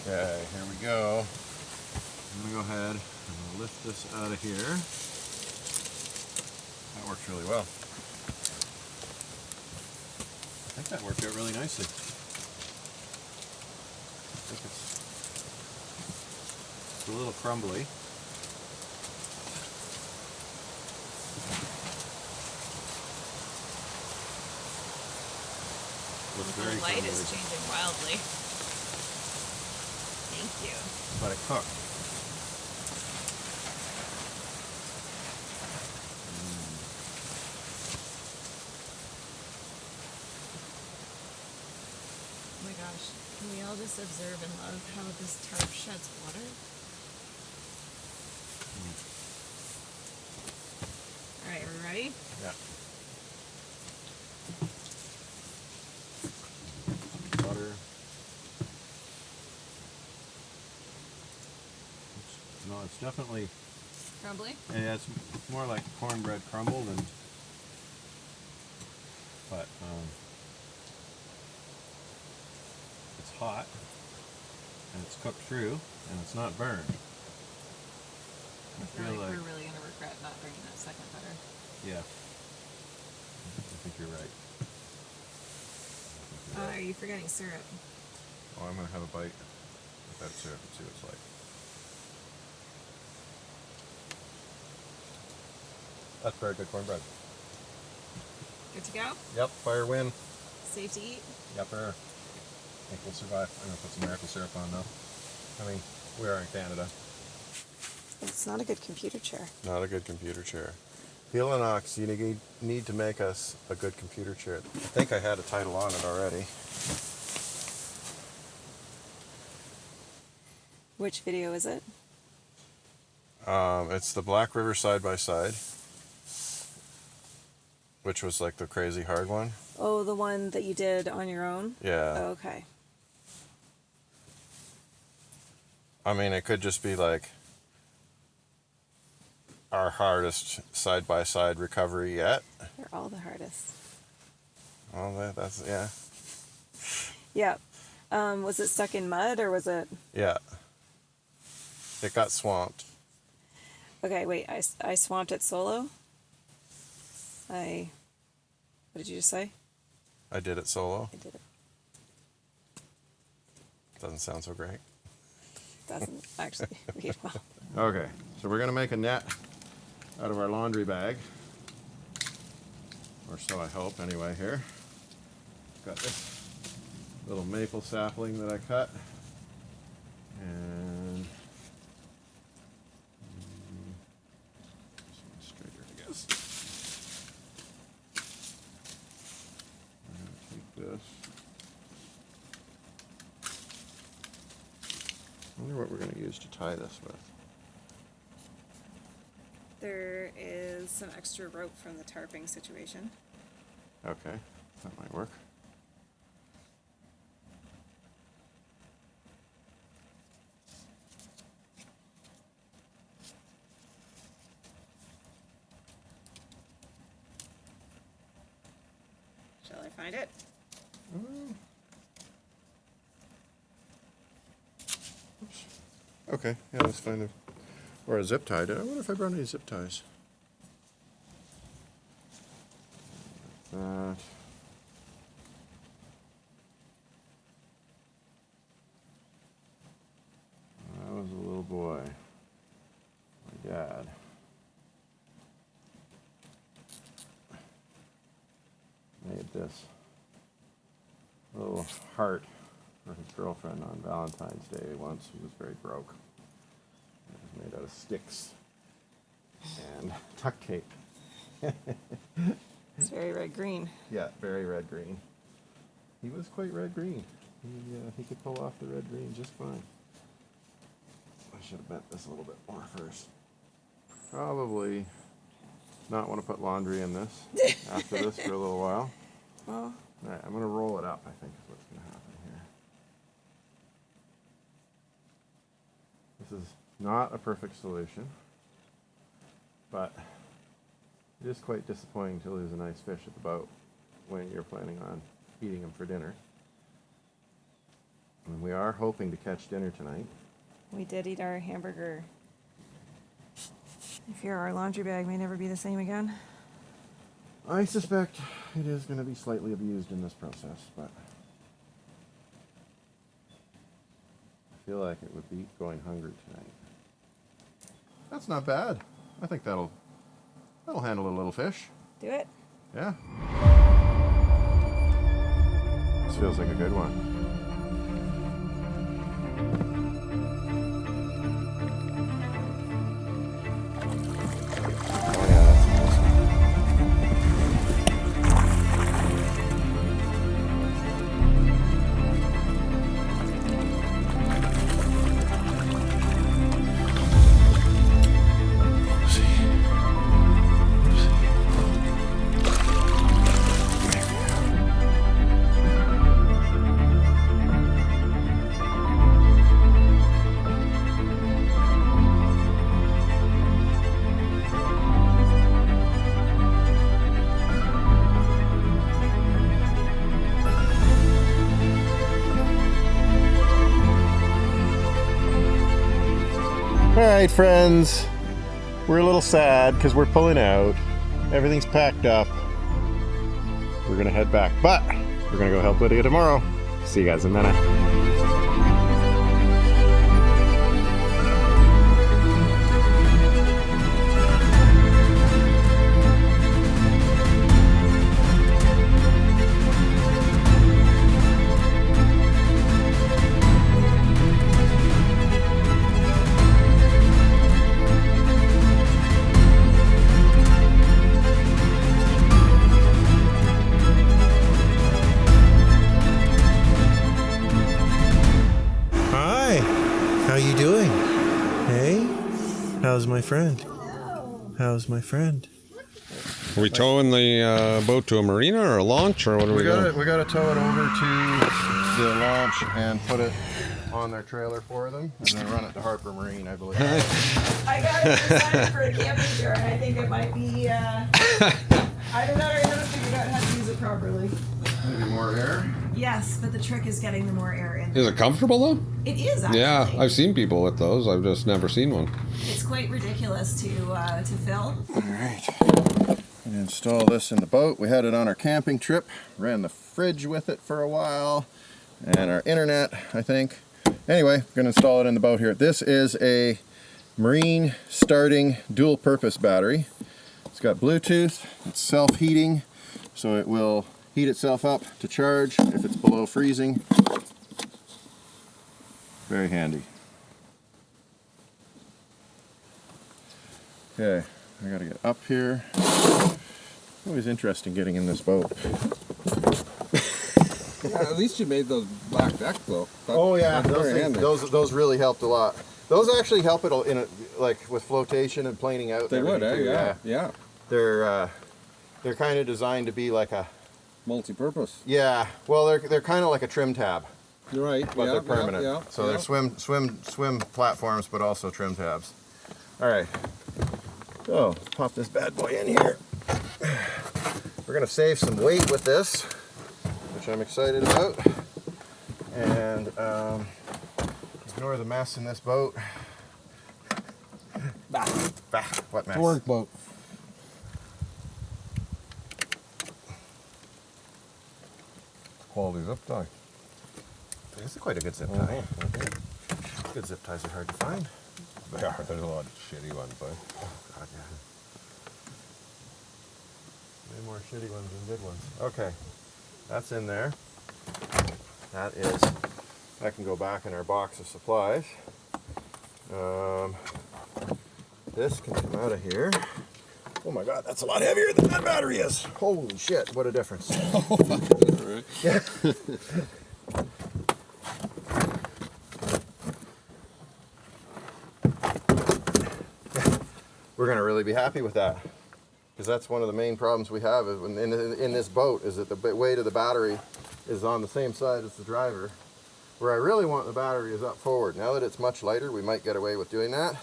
Okay, here we go. I'm gonna go ahead and I'll lift this out of here. That works really well. I think that worked out really nicely. I think it's a little crumbly. The light is changing wildly. Thank you. Let it cook. Oh my gosh, can we all just observe and love how this tarp sheds water? Alright, are we ready? Yeah. Butter. No, it's definitely, Crumbly? yeah, it's more like cornbread crumbled, but it's hot and it's cooked through and it's not burned. I feel like we're really gonna regret not bringing that second butter. yeah. I think you're right. Are you forgetting syrup? Oh, I'm gonna have a bite without syrup and see what it's like. That's very good cornbread. Good to go? Yep, fire win. Safe to eat? Yepper. I think we'll survive. I'm gonna put some maple syrup on now. I mean, we are in Canada. It's not a good computer chair. Not a good computer chair. Peel and Ox, you need to make us a good computer chair. I think I had a title on it already. Which video is it? It's the Black River side by side, which was like the crazy hard one. Oh, the one that you did on your own? Yeah. Oh, okay. I mean, it could just be like our hardest side by side recovery yet. They're all the hardest. Well, that's yeah. Yeah. Was it stuck in mud or was it? Yeah. It got swamped. Okay, wait. I swamped it solo. What did you just say? I did it solo. I did it. Doesn't sound so great. Doesn't actually read well. Okay, so we're gonna make a net out of our laundry bag, or so I hope. Anyway, here got this little maple sapling that I cut, and straighter, I guess. I'm gonna take this. I wonder what we're going to use to tie this with. There is some extra rope from the tarping situation. Okay, that might work. Shall I find it? Okay, yeah, let's find or a zip tie. I wonder if I brought any zip ties. That. I was a little boy. My dad. Made this little heart for his girlfriend on Valentine's Day once. He was very broke. It was made out of sticks and duct tape. It's very red green. Yeah, very red green. He was quite red green. He could pull off the red green just fine. But I should have bent this a little bit more first. Probably not want to put laundry in this after this for a little while. Well, All right, I'm going to roll it up, I think is what's going to happen here. This is not a perfect solution, but it is quite disappointing to lose a nice fish at the boat when you're planning on eating them for dinner. And we are hoping to catch dinner tonight. we did eat our hamburger. I fear our laundry bag may never be the same again. I suspect it is going to be slightly abused in this process, but I feel like it would beat going hungry tonight. That's not bad. I think that'll handle a little fish. Do it. Yeah. This feels like a good one. Oh yeah, that's awesome. All right, friends, we're a little sad because we're pulling out. Everything's packed up. We're gonna head back, but we're gonna go help Lydia tomorrow. See you guys in a minute. How you doing? Hey? How's my friend? How's my friend? Are we towing the boat to a marina or a launch, or what are we doing? We gotta tow it over to the launch and put it on their trailer for them, and then run it to Harper Marine, I believe. I got it designed for a camping chair, and I think it might be, either that or I haven't figured out how to use it properly. Maybe more air. Yes, but the trick is getting the more air in. Is it comfortable though? It is, actually. Yeah, I've seen people with those. I've just never seen one. It's quite ridiculous to fill. All right. And install this in the boat. We had it on our camping trip. Ran the fridge with it for a while, and our internet, I think. Anyway, I'm gonna install it in the boat here. This is a marine starting dual purpose battery. It's got Bluetooth, it's self-heating, so it will heat itself up to charge if it's below freezing. Very handy. Okay, I gotta get up here. Always interesting getting in this boat. Yeah, at least you made those black decks though. Oh yeah, those really helped a lot. Those actually help it in like with flotation and planing out. They would, too. Yeah. They're kind of designed to be like a Multi-purpose. yeah. Well, they're kind of like a trim tab, You're right. but yeah, they're permanent. Yeah, So they're swim platforms, but also trim tabs. All right. So let's pop this bad boy in here. We're gonna save some weight with this, which I'm excited about, and ignore the mess in this boat. Bah, what mess? Work boat. Quality zip tie. It's quite a good zip tie. Good zip ties are hard to find. They are. There's a lot of shitty ones, but Oh God, yeah. Way more shitty ones than good ones. Okay, that's in there. That can go back in our box of supplies. This can come out of here. Oh my God, that's a lot heavier than that battery is. Holy shit, what a difference. right. Yeah. we're going to really be happy with that. Because that's one of the main problems we have is in this boat, is that the weight of the battery is on the same side as the driver. Where I really want the battery is up forward. Now that it's much lighter, we might get away with doing that.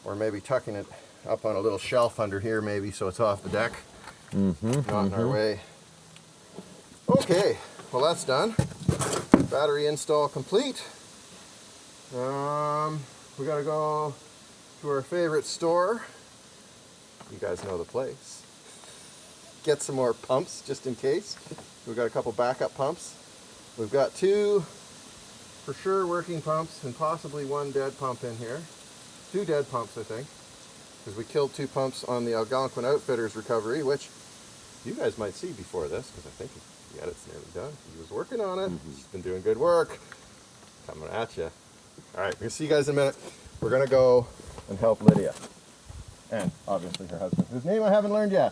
Or maybe tucking it up on a little shelf under here maybe so it's off the deck. Not in our way. Okay, well that's done. Battery install complete. We gotta go to our favorite store. You guys know the place. Get some more pumps just in case. We've got a couple backup pumps. We've got 2 for sure working pumps and possibly 1 dead pump in here. 2 dead pumps, I think, because we killed 2 pumps on the Algonquin Outfitters recovery, which you guys might see before this, because I think the edit's nearly done. He was working on it. He's been doing good work. Coming at you. All right, we'll see you guys in a minute. We're gonna go and help Lydia. And obviously her husband, whose name I haven't learned yet.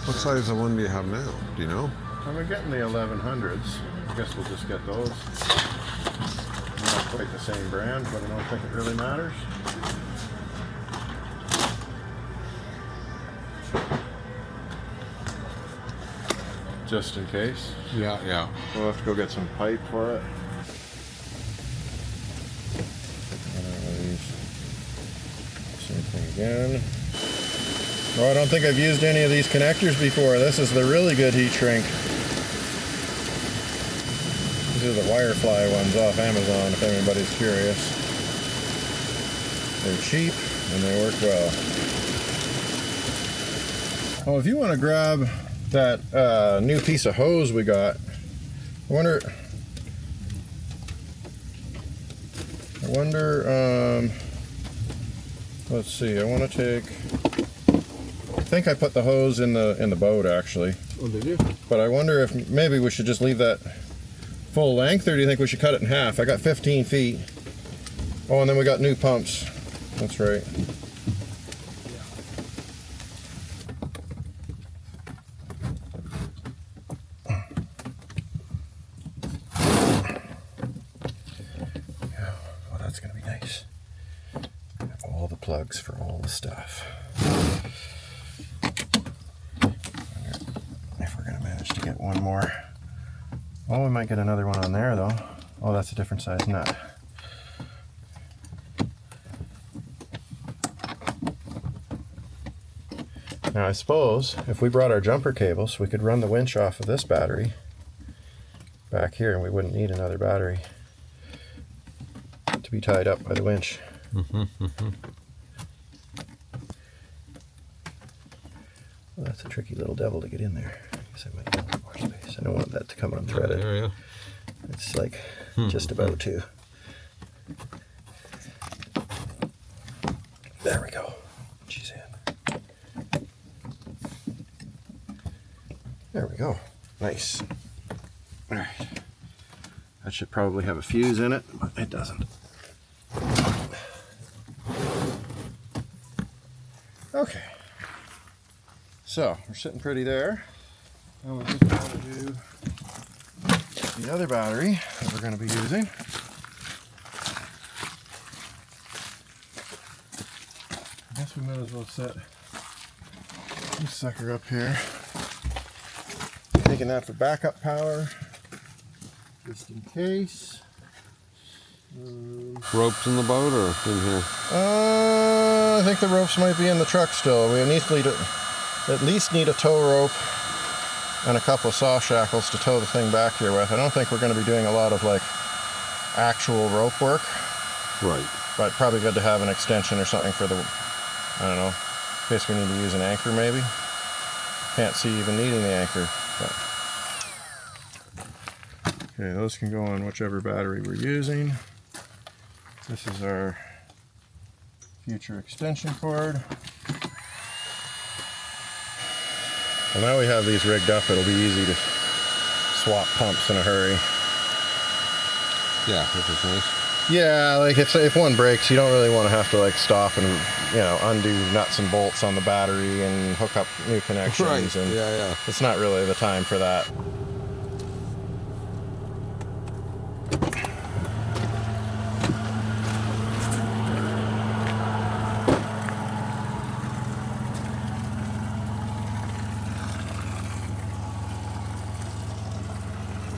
What size of one do you have now? Do you know? We're getting the 1100s. I guess we'll just get those. Not quite the same brand, but I don't think it really matters. Just in case. Yeah. We'll have to go get some pipe for it. Same thing again. Oh, I don't think I've used any of these connectors before. This is the really good heat shrink. These are the Wirefly ones off Amazon, if anybody's curious. They're cheap and they work well. Oh, if you want to grab that new piece of hose we got, I wonder, let's see, I want to take, I think I put the hose in the boat actually. Oh, did you? But I wonder if maybe we should just leave that full length, or do you think we should cut it in half? I got 15 feet. Oh, and then we got new pumps. That's right. Oh, that's gonna be nice. All the plugs for all the stuff. If we're gonna manage to get one more. Oh, we might get another one on there though. Oh, that's a different size nut. Now I suppose if we brought our jumper cables, we could run the winch off of this battery back here and we wouldn't need another battery to be tied up by the winch. Well, that's a tricky little devil to get in there. I guess I might need more space. I don't want that to come unthreaded. There you go. It's like just about to. There we go. She's in. There we go. Nice. All right. That should probably have a fuse in it, but it doesn't. Okay. So we're sitting pretty there. Now we're just going to do the other battery that we're going to be using. I guess we might as well set this sucker up here. Taking that for backup power, just in case. Ropes in the boat or in here? I think the ropes might be in the truck still. We at least need a tow rope and a couple of saw shackles to tow the thing back here with. I don't think we're going to be doing a lot of like actual rope work. Right. But probably good to have an extension or something for the, I don't know, in case we need to use an anchor maybe. Can't see even needing the anchor. But. Okay, those can go on whichever battery we're using. This is our future extension cord. Well, now we have these rigged up, it'll be easy to swap pumps in a hurry. Yeah, which is nice. Yeah, like if one breaks, you don't really want to have to like stop and, you know, undo nuts and bolts on the battery and hook up new connections. Right. And Yeah. it's not really the time for that.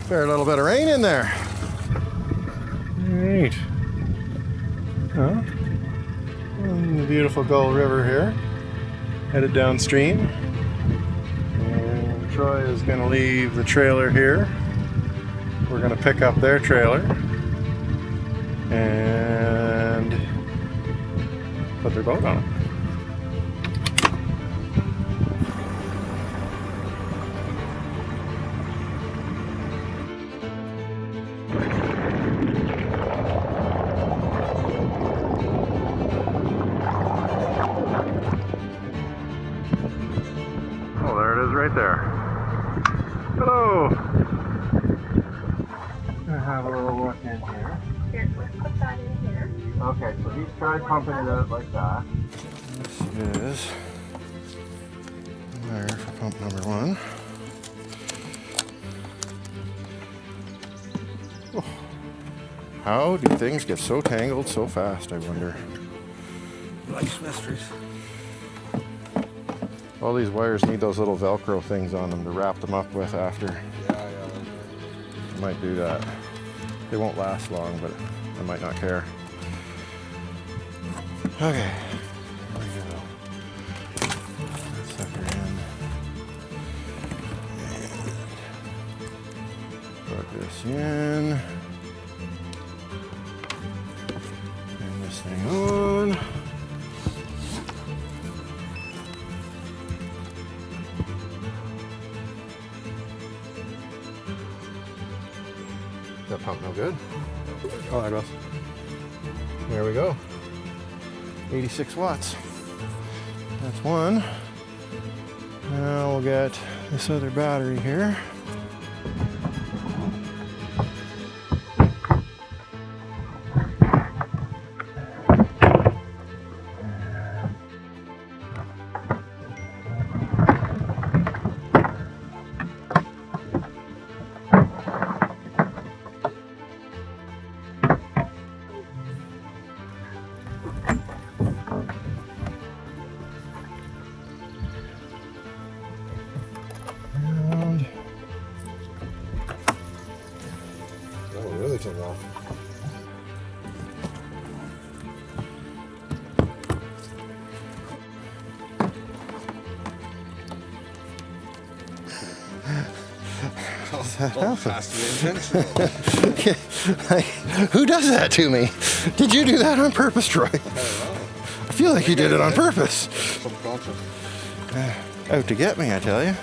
Fair little bit of rain in there. Alright. Huh? The beautiful Gull River here. Headed downstream. And Troy is going to leave the trailer here. We're going to pick up their trailer and put their boat on it. Oh, there it is right there. Hello! I have a little look in here. Here, let's put that in here. Okay, so he's tried pumping it out like that. This is wire for pump number 1. Oh. How do things get so tangled so fast, I wonder? Life's mysteries. All these wires need those little Velcro things on them to wrap them up with after. Yeah. I might do that. They won't last long, but I might not care. Okay, here we go. That sucker in. And plug this in. Turn this thing on. That pump no good? Oh, there it goes. There we go. 86 watts. That's one. Now we'll get this other battery here. Oh, really took off. Who does that to me? Did you do that on purpose, Troy? I feel like you did it on purpose. Subconscious. Out to get me, I tell you.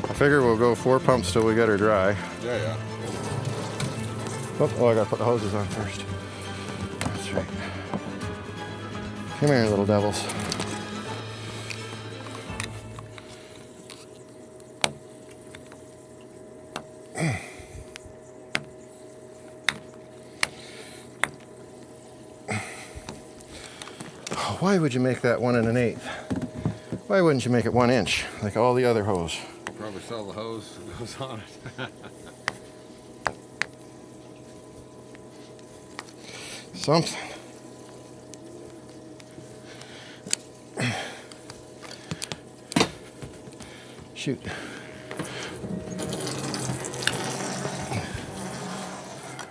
I figure we'll go 4 pumps till we get her dry. Yeah. Oh, I gotta put the hoses on first. That's right. Come here, little devils. Why would you make that 1 1/8? Why wouldn't you make it 1 inch like all the other hose? Probably sell the hose that goes on it. Something. Shoot.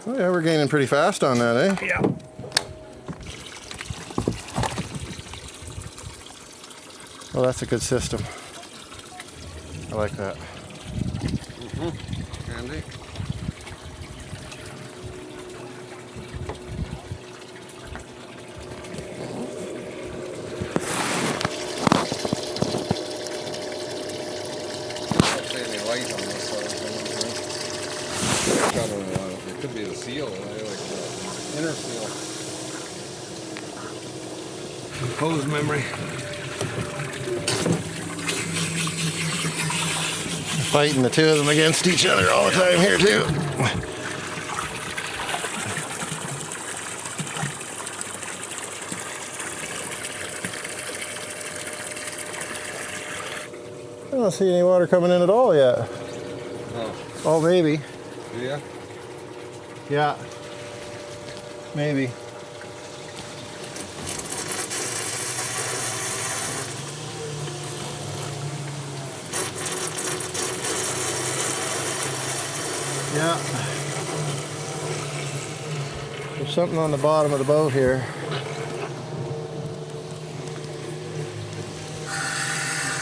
Oh yeah, we're gaining pretty fast on that, eh? Yeah. Well, that's a good system. I like that. Handy. It could be the seal, like the inner seal. Hose memory. Fighting the two of them against each other all the time here too. don't see any water coming in at all yet. Oh, maybe. Yeah. Yeah. Maybe. Yeah. There's something on the bottom of the boat here.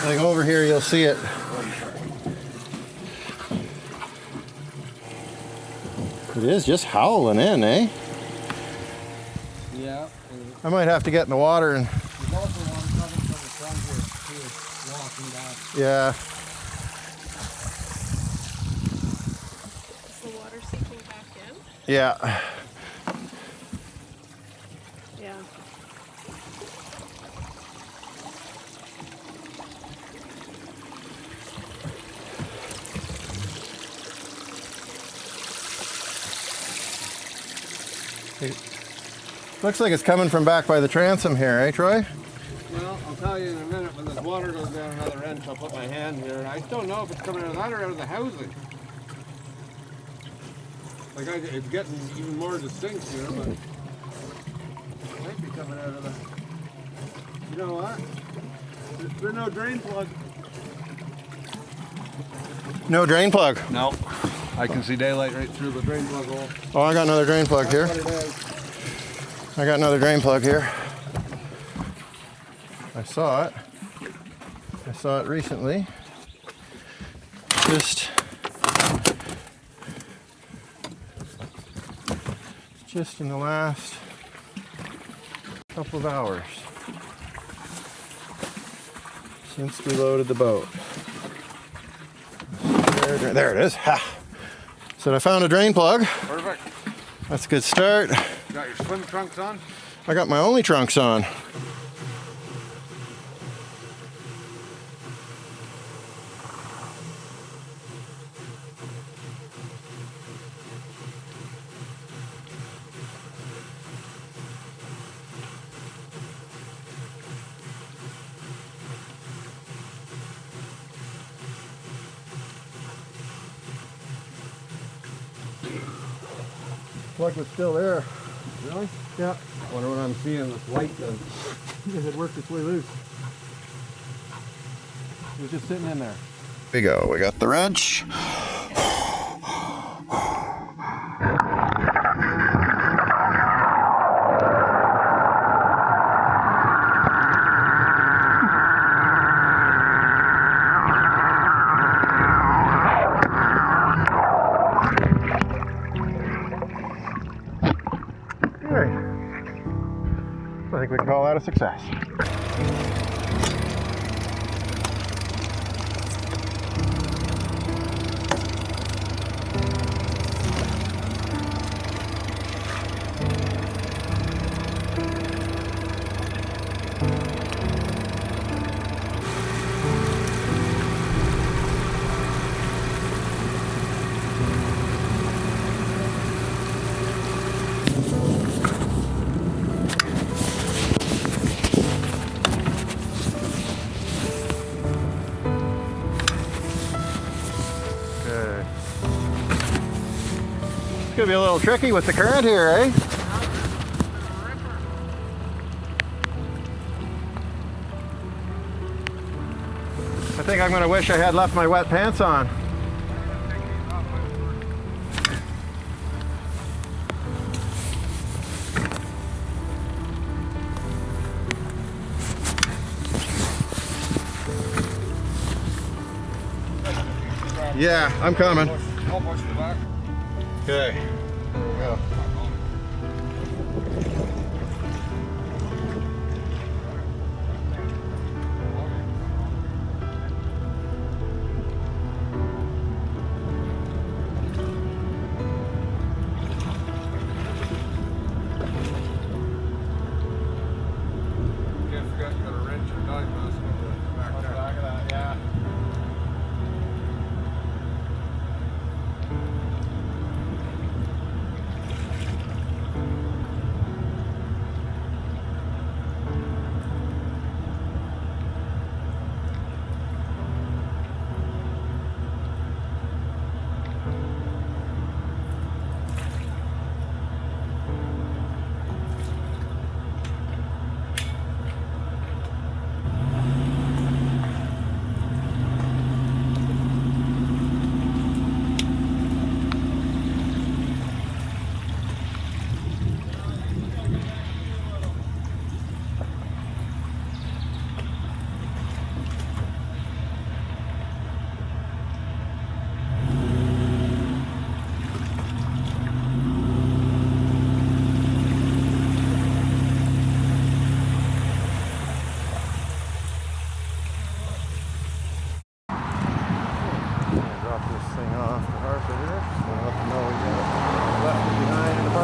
Like over here, you'll see it. It is just howling in, eh? Yeah. I might have to get in the water and. There's also one coming from the front here, too, walking down. Yeah. Is the water seeping back in? Yeah. Yeah. Looks like it's coming from back by the transom here, eh, Troy? Well, I'll tell you in a minute when this water goes down another inch, I'll put my hand here, and I don't know if it's coming out of that or out of the housing. Like, it's getting even more distinct here, but it might be coming out of the... You know what? There's no drain plug. No drain plug. No. I can see daylight right through the drain plug hole. Oh, I got another drain plug here. That's what it is. I got another drain plug here. I saw it. I saw it recently. Just in the last couple of hours since we loaded the boat. There it is. Ha. So I found a drain plug. Perfect. That's a good start. You got your swim trunks on? I got my only trunks on. Plug was still there. Really? Yeah. Wonder what I'm seeing this light does. It had worked its way loose. It was just sitting in there. Here we go. We got the wrench. I think we can call that a success. It's gonna be a little tricky with the current here, eh? I think I'm gonna wish I had left my wet pants on. Yeah, I'm coming. I'll push you back. Okay, there we go. Can't forget you got a wrench and dime mask over the back there. Back of that, yeah.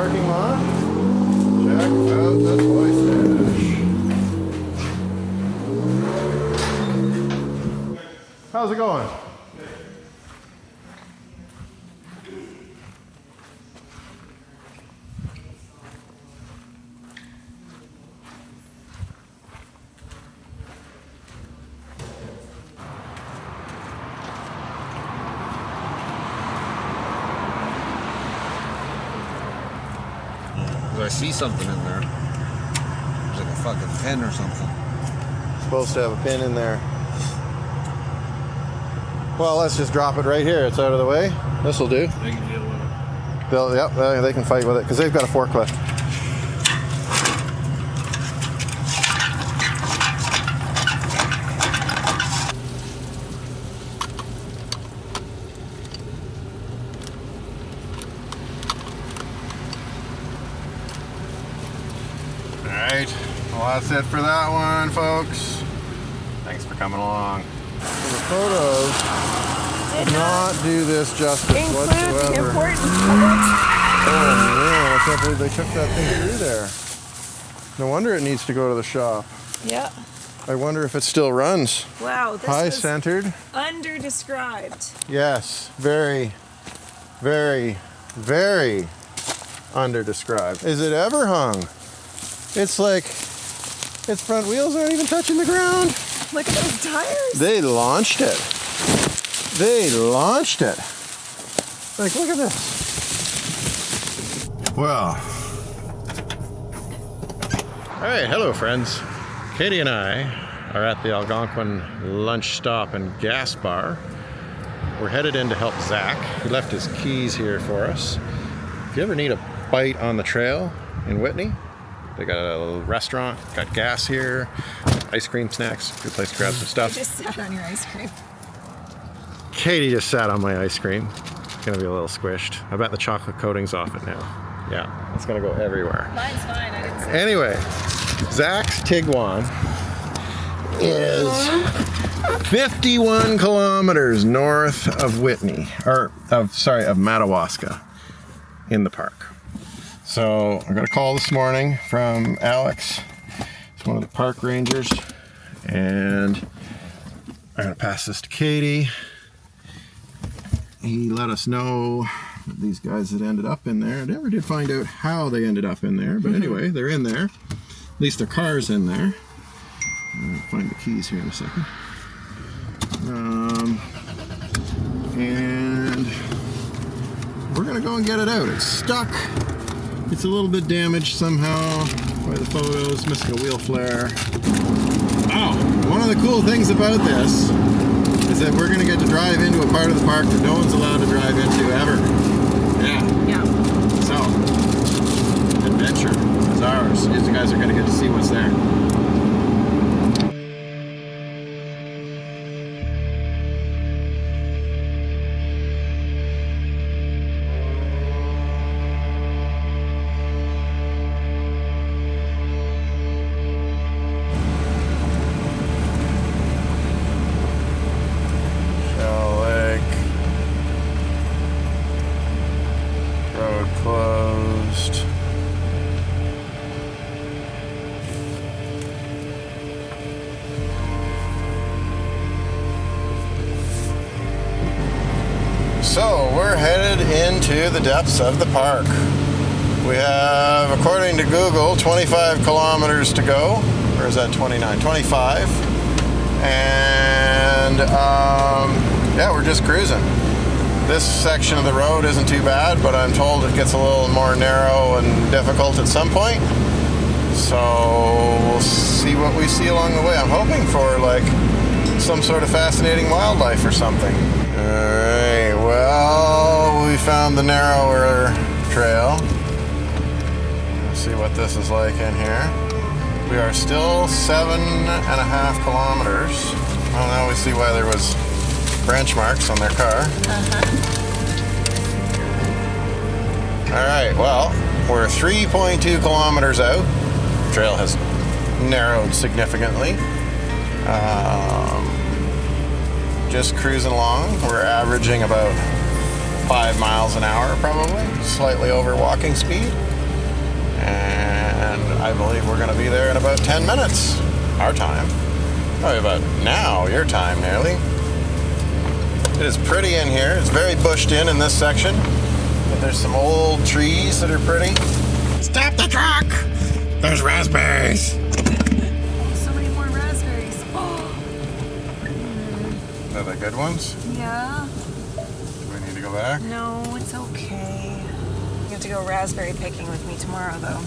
parking lot. Check out the toy stash. How's it going? I see something in there. There's like a fucking pen or something. Supposed to have a pin in there. Well, let's just drop it right here. It's out of the way. This will do. They can deal with it. They can fight with it because they've got a forklift. Alright, well that's it for that one, folks. Thanks for coming along. So the photos did not do this justice Include whatsoever. the important parts. Oh man, I can't believe they took that thing through there. No wonder it needs to go to the shop. Yeah. I wonder if it still runs. Wow, this High was centered. under-described. Yes, very, very, very under-described. Is it ever hung? It's like its front wheels aren't even touching the ground. Look at those tires. They launched it. They launched it. Like, look at this. Well. All right, hello friends. Katie and I are at the Algonquin lunch stop and gas bar. We're headed in to help Zach. He left his keys here for us. If you ever need a bite on the trail in Whitney, they got a little restaurant, got gas here, ice cream, snacks, good place to grab some I stuff. just sat on your ice cream. Katie just sat on my ice cream. It's gonna be a little squished. I bet the chocolate coating's off it now. Yeah, it's gonna go everywhere. Mine's fine. I didn't say. Anyway, Zach's Tiguan is 51 kilometers north of Whitney, of Madawaska in the park. So I got a call this morning from Alex. He's one of the park rangers, and I'm gonna pass this to Katie. He let us know that these guys had ended up in there. I never did find out how they ended up in there, but anyway, they're in there. At least their car's in there. I'll find the keys here in a second. And we're gonna go and get it out. It's stuck. It's a little bit damaged somehow by the photos, missing a wheel flare. Oh, one of the cool things about this is that we're gonna get to drive into a part of the park that no one's allowed to drive into ever. Yeah. Yeah. So, adventure is ours. You guys are gonna get to see what's there. Closed. So we're headed into the depths of the park. We have, according to Google, 25 kilometers to go. Or is that 29? 25. And yeah, we're just cruising. This section of the road isn't too bad, but I'm told it gets a little more narrow and difficult at some point. So we'll see what we see along the way. I'm hoping for like some sort of fascinating wildlife or something. All right, well, we found the narrower trail. Let's see what this is like in here. We are still 7.5 kilometers. Well, now we see why there was branch marks on their car. All right, well, we're 3.2 kilometers out. The trail has narrowed significantly. Just cruising along. We're averaging about 5 miles an hour, probably, slightly over walking speed. And I believe we're going to be there in about 10 minutes. Our time. Probably about now, your time nearly. It is pretty in here. It's very bushed in this section. But there's some old trees that are pretty. Stop the truck! There's raspberries! So many more raspberries. Oh. Are they good ones? Yeah. Do we need to go back? No, it's okay. You have to go raspberry picking with me tomorrow, though.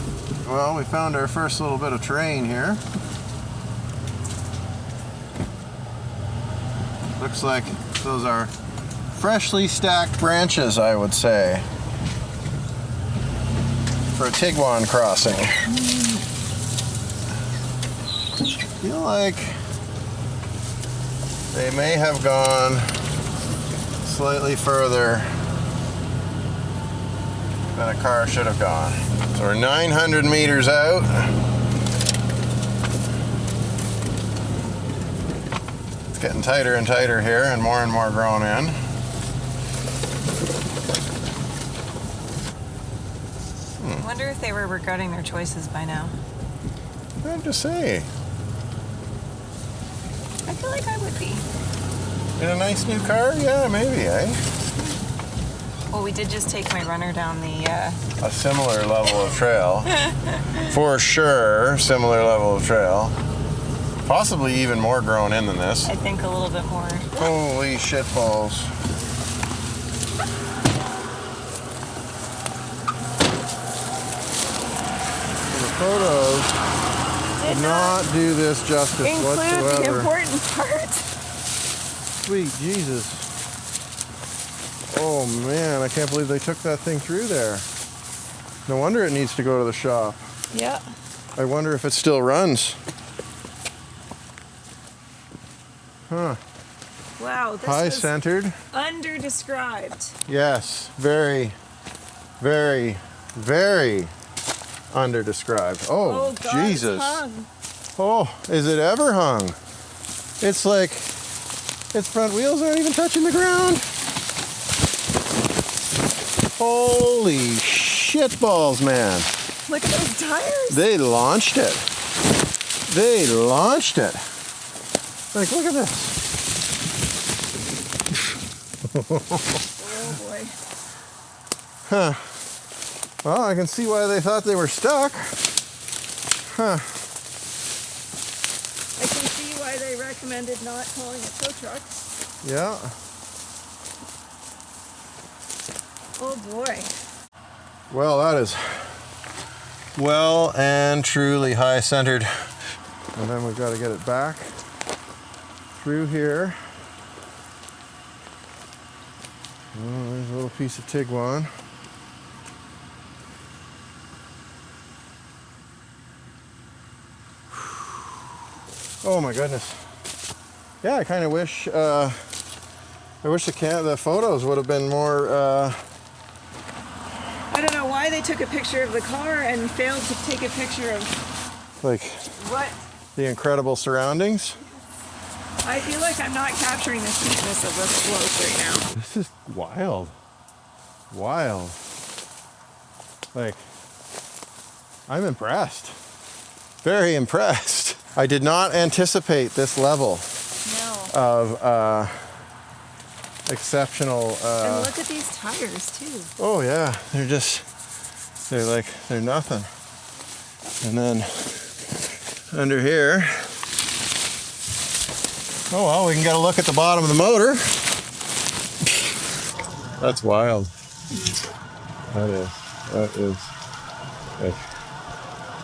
Well, we found our first little bit of terrain here. Looks like those are freshly stacked branches, I would say, for a Tiguan crossing. I feel like they may have gone slightly further than a car should have gone. So we're 900 meters out. It's getting tighter and tighter here and more grown in. I wonder if they were regretting their choices by now. Hard to say. I feel like I would be. In a nice new car? Yeah, maybe, eh? Well, we did just take my runner down the... A similar level of trail. For sure, similar level of trail. Possibly even more grown in than this. I think a little bit more. Holy shit balls. The photos did not do this justice include whatsoever. the important part. Sweet Jesus. Oh man, I can't believe they took that thing through there. No wonder it needs to go to the shop. Yeah. I wonder if it still runs. Huh. Wow, this High was centered. under-described. Yes, very, very, very under-described. Oh, God, Jesus. it's hung. Oh, is it ever hung? It's like its front wheels aren't even touching the ground. Holy shit balls, man. Look at those tires. They launched it. They launched it. Like, look at this. Oh boy. Huh. Well, I can see why they thought they were stuck. Huh. I can see why they recommended not calling it tow truck. Yeah. Oh boy. Well, that is well and truly high centered. And then we've got to get it back through here. Oh, there's a little piece of Tiguan. Oh my goodness. Yeah, I kind of wish the photos would have been more I don't know why they took a picture of the car and failed to take a picture of like what? the incredible surroundings. I feel like I'm not capturing the steepness of the slope right now. This is wild. Wild. Like, I'm impressed. Very impressed. I did not anticipate this level of exceptional. And look at these tires too. Oh yeah, they're nothing. And then under here, oh well, we can get a look at the bottom of the motor. That's wild.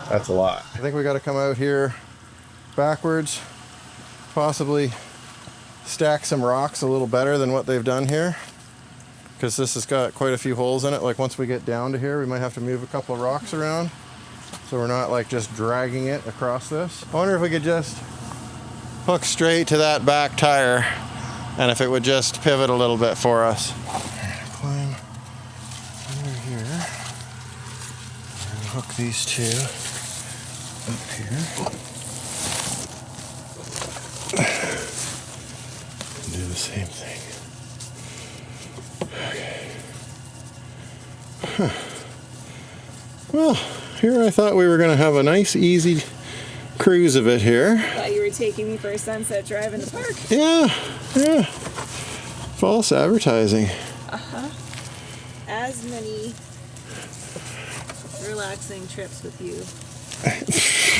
That's a lot. I think we got to come out here backwards, possibly stack some rocks a little better than what they've done here, because this has got quite a few holes in it. Like once we get down to here, we might have to move a couple of rocks around so we're not like just dragging it across this. I wonder if we could just hook straight to that back tire and if it would just pivot a little bit for us. Climb under here and hook these two up here. And do the same thing. Okay. Huh. Well, I here I thought we were going to have a nice, easy cruise of it here. Thought you were taking me for a sunset drive in the park. Yeah, yeah. False advertising. As many relaxing trips with you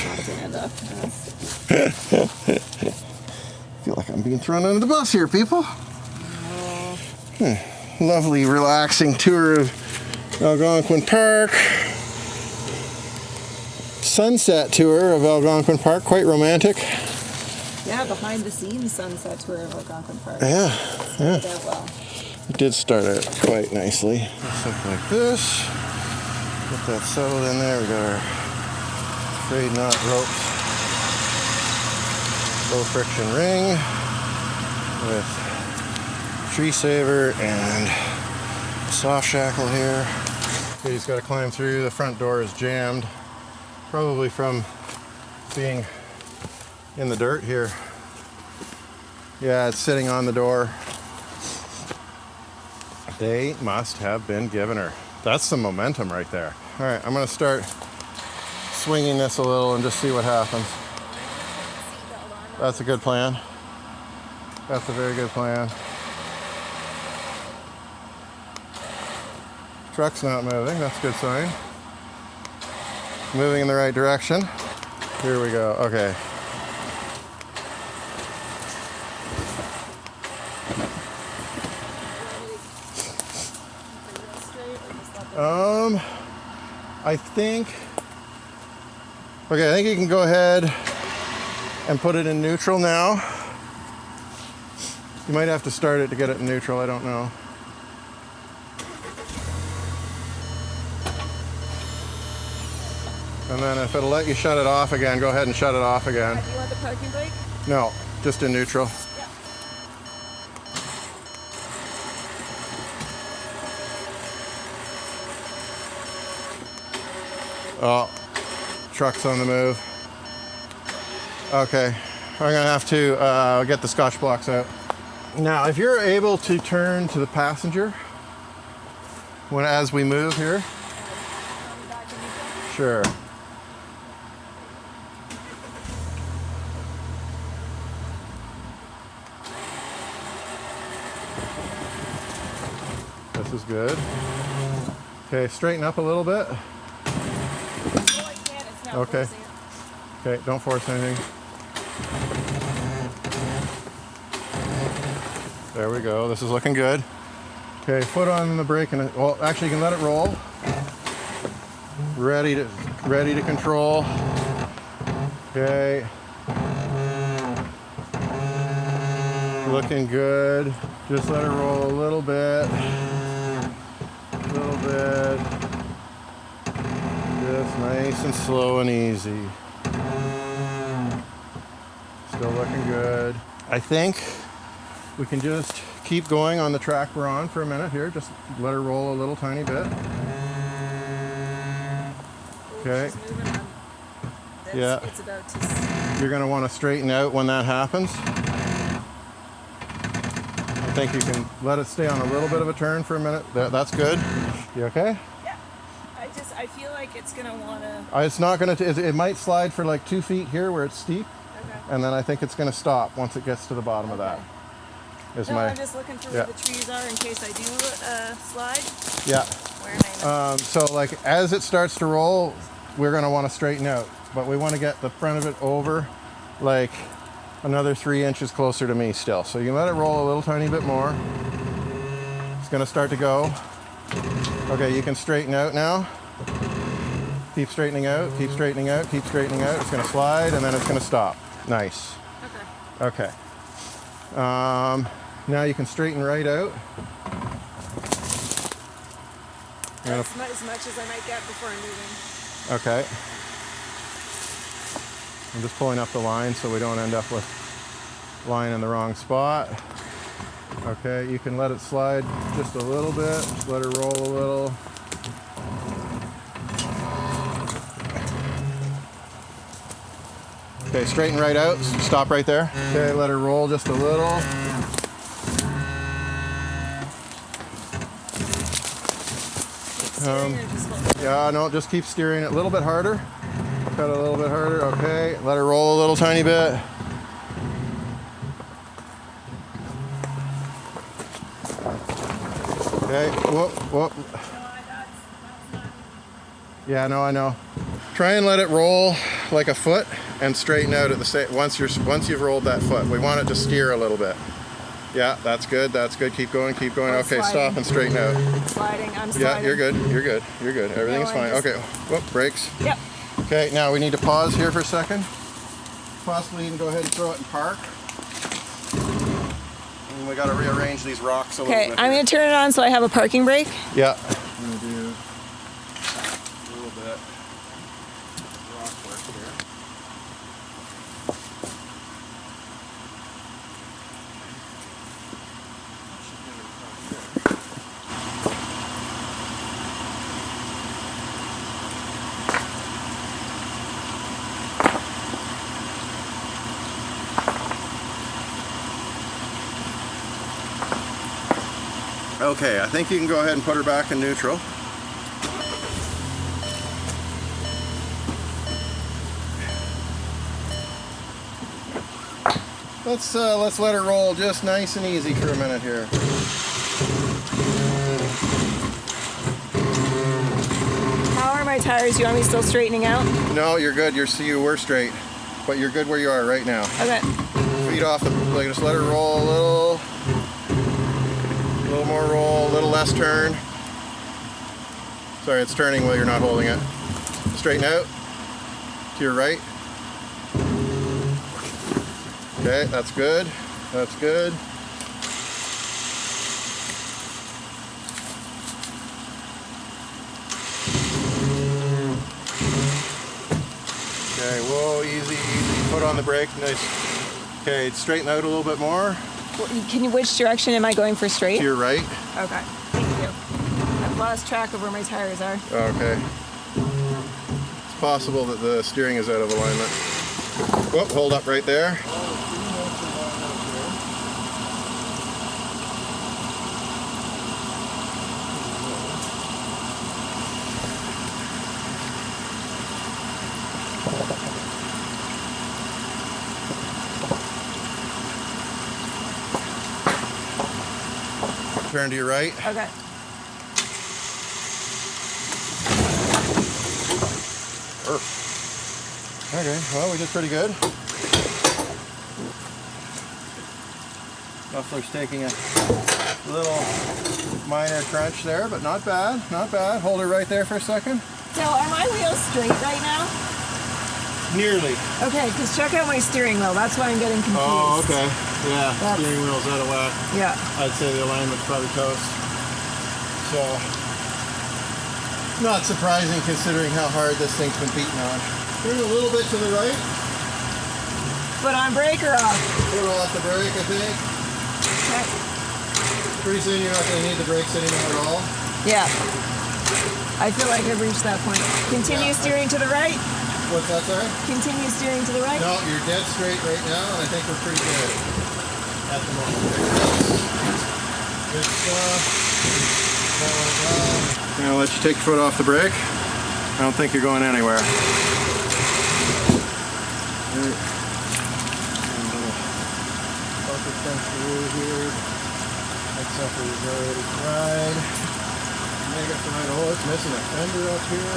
often end up as. I feel like I'm being thrown under the bus here, people. Lovely, relaxing tour of Algonquin Park. Sunset tour of Algonquin Park, quite romantic. Yeah, behind the scenes sunset tour of Algonquin Park. Yeah, yeah. Did that well. It did start out quite nicely. Something like this. Get that settled in there. We got our AFRAIDKNOT ropes. Low friction ring with tree saver and soft shackle here. Okay, he's got to climb through. The front door is jammed, probably from being in the dirt here. Yeah, it's sitting on the door. They must have been giving her. That's some momentum right there. All right, I'm gonna start swinging this a little and just see what happens. That's a good plan. That's a very good plan. Truck's not moving, that's a good sign. Moving in the right direction. Here we go, okay. I think you can go ahead and put it in neutral now. You might have to start it to get it in neutral, I don't know. And then if it'll let you shut it off again, go ahead and shut it off again. Do you want the parking brake? No, just in neutral. Yeah. Oh, truck's on the move. Okay, I'm gonna have to get the Scotch blocks out. Now, if you're able to turn to the passenger as we move here. Sure. This is good. Okay, straighten up a little bit. Okay. Okay, don't force anything. There we go. This is looking good. Okay, foot on the brake and well, actually you can let it roll. Ready to control. Okay. Looking good. Just let it roll a little bit. A little bit. Just nice and slow and easy. Still looking good. I think we can just keep going on the track we're on for a minute here. Just let her roll a little tiny bit. Okay. Yeah. It's about to... You're going to want to straighten out when that happens. I think you can let it stay on a little bit of a turn for a minute. That's good. You okay? Yeah. I feel like it's going to want to... It's not going to... It might slide for like 2 feet here where it's steep. Okay. And then I think it's going to stop once it gets to the bottom of that. I'm just looking for where the trees are in case I do slide. Yeah. Where am I? So like as it starts to roll, we're going to want to straighten out. But we want to get the front of it over like another 3 inches closer to me still. So you can let it roll a little tiny bit more. It's going to start to go. Okay, you can straighten out now. Keep straightening out, keep straightening out, keep straightening out. It's going to slide and then it's going to stop. Nice. Okay. Now you can straighten right out. That's as much as I might get before I'm moving. Okay. I'm just pulling up the line so we don't end up with line in the wrong spot. Okay, you can let it slide just a little bit. Just let it roll a little. Okay, straighten right out. Stop right there. Okay, let her roll just a little. steering or just hold it? Yeah, no, just keep steering it a little bit harder. Cut it a little bit harder. Okay, let it roll a little tiny bit. Okay, whoop, whoop. Yeah, no, I know. Try and let it roll like a foot and straighten out at the same. Once you've rolled that foot, we want it to steer a little bit. Yeah, that's good. That's good. Keep going. Keep going. Okay, sliding. stop and straighten out. Sliding. I'm sliding. Yeah, you're good. You're good. You're good. Everything's No, I fine. just- Okay. Whoop, brakes. Yep. Okay, now we need to pause here for a second. Possibly even go ahead and throw it in park. And we got to rearrange these rocks a little Okay, bit. I'm going to turn it on so I have a parking brake. Yeah. I'm going to do a little bit rock work here. Okay, I think you can go ahead and put her back in neutral. Let's let her roll just nice and easy for a minute here. How are my tires? You want me still straightening out? No, you're good. You were straight, but you're good where you are right now. Okay. Feet off the, like, just let her roll a little more roll, a little less turn. Sorry, it's turning while you're not holding it. Straighten out to your right. Okay, that's good. That's good. Okay, whoa, easy, easy. Put on the brake, nice. Okay, straighten out a little bit more. Can you? Which direction am I going for straight? To your right. Okay. Thank you. I've lost track of where my tires are. Okay. It's possible that the steering is out of alignment. Whoop, hold up right there. Turn to your right. Okay. Okay, well, we did pretty good. Muffler's taking a little minor crunch there, but not bad, not bad. Hold her right there for a second. So are my wheels straight right now? Nearly. Okay, because check out my steering wheel. That's why I'm getting confused. Oh, okay. Yeah, That's- steering wheel's out of whack. Yeah. I'd say the alignment's probably toast. So, not surprising considering how hard this thing's been beaten on. Turn a little bit to the right. Foot on brake or off? Put off the brake, I think. Okay. Pretty soon you're not going to need the brakes anymore at all. Yeah. I feel like I've reached that point. Continue steering to the right. What's that, sorry? Continue steering to the right. No, you're dead straight right now, and I think we're pretty good at the moment. Good stuff. Now let you take your foot off the brake. I don't think you're going anywhere. Bucket through here. That sucker is already fried. Make it fried. Oh, it's missing a fender up here.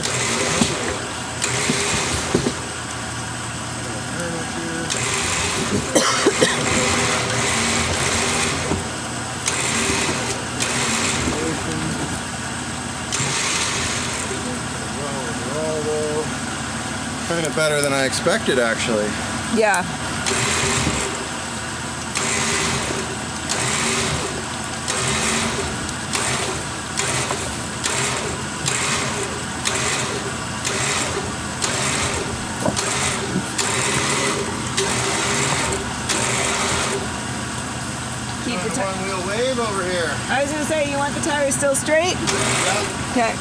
Turn up Kind of better than I expected, actually. Yeah. Keep the tire. One-wheel wave over here. I was gonna say, you want the tires still straight? Yeah. Okay.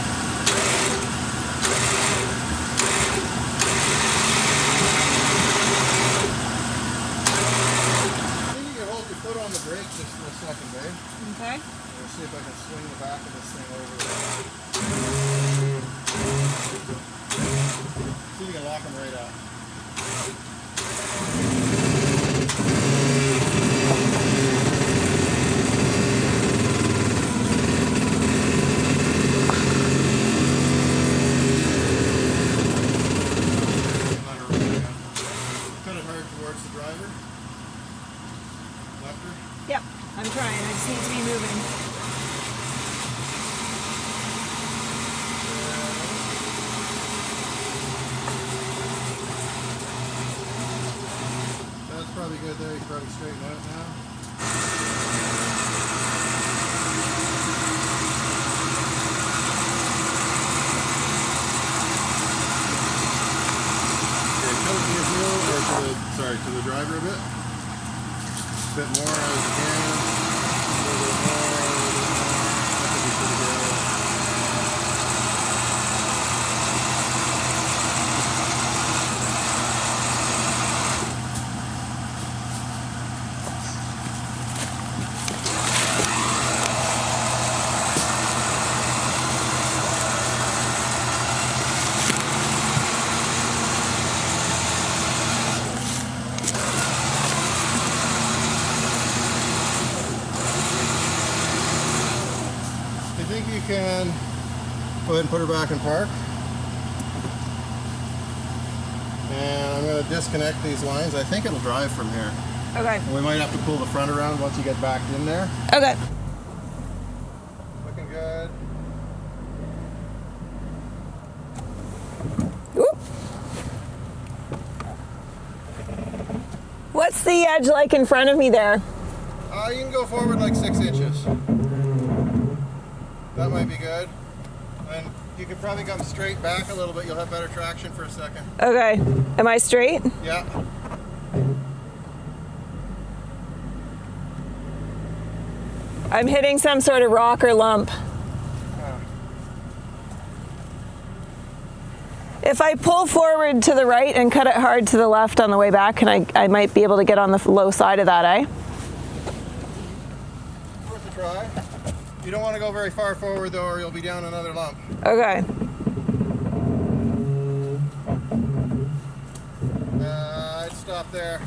Foot on the brake just for a second, babe. Okay. Let's see if I can swing the back of this thing over. Lock them right up. Cut it hard towards the driver. Left her. Yep, I'm trying. I just need to be moving. That's probably good there. You can probably straighten out now. Okay, tilt the wheel or to the driver a bit. A bit more as you can. A little bit more. That could be pretty good. I think you can go ahead and put her back in park. And I'm going to disconnect these lines. I think it'll drive from here. Okay. We might have to pull the front around once you get back in there. Okay. Looking good. Whoop. What's the edge like in front of me there? You can go forward like 6 inches. That might be good. And you could probably come straight back a little bit. You'll have better traction for a second. Okay. Am I straight? Yeah. I'm hitting some sort of rock or lump. If I pull forward to the right and cut it hard to the left on the way back, I might be able to get on the low side of that, eh? Worth a try. You don't want to go very far forward though, or you'll be down another lump. Okay. I'd stop there.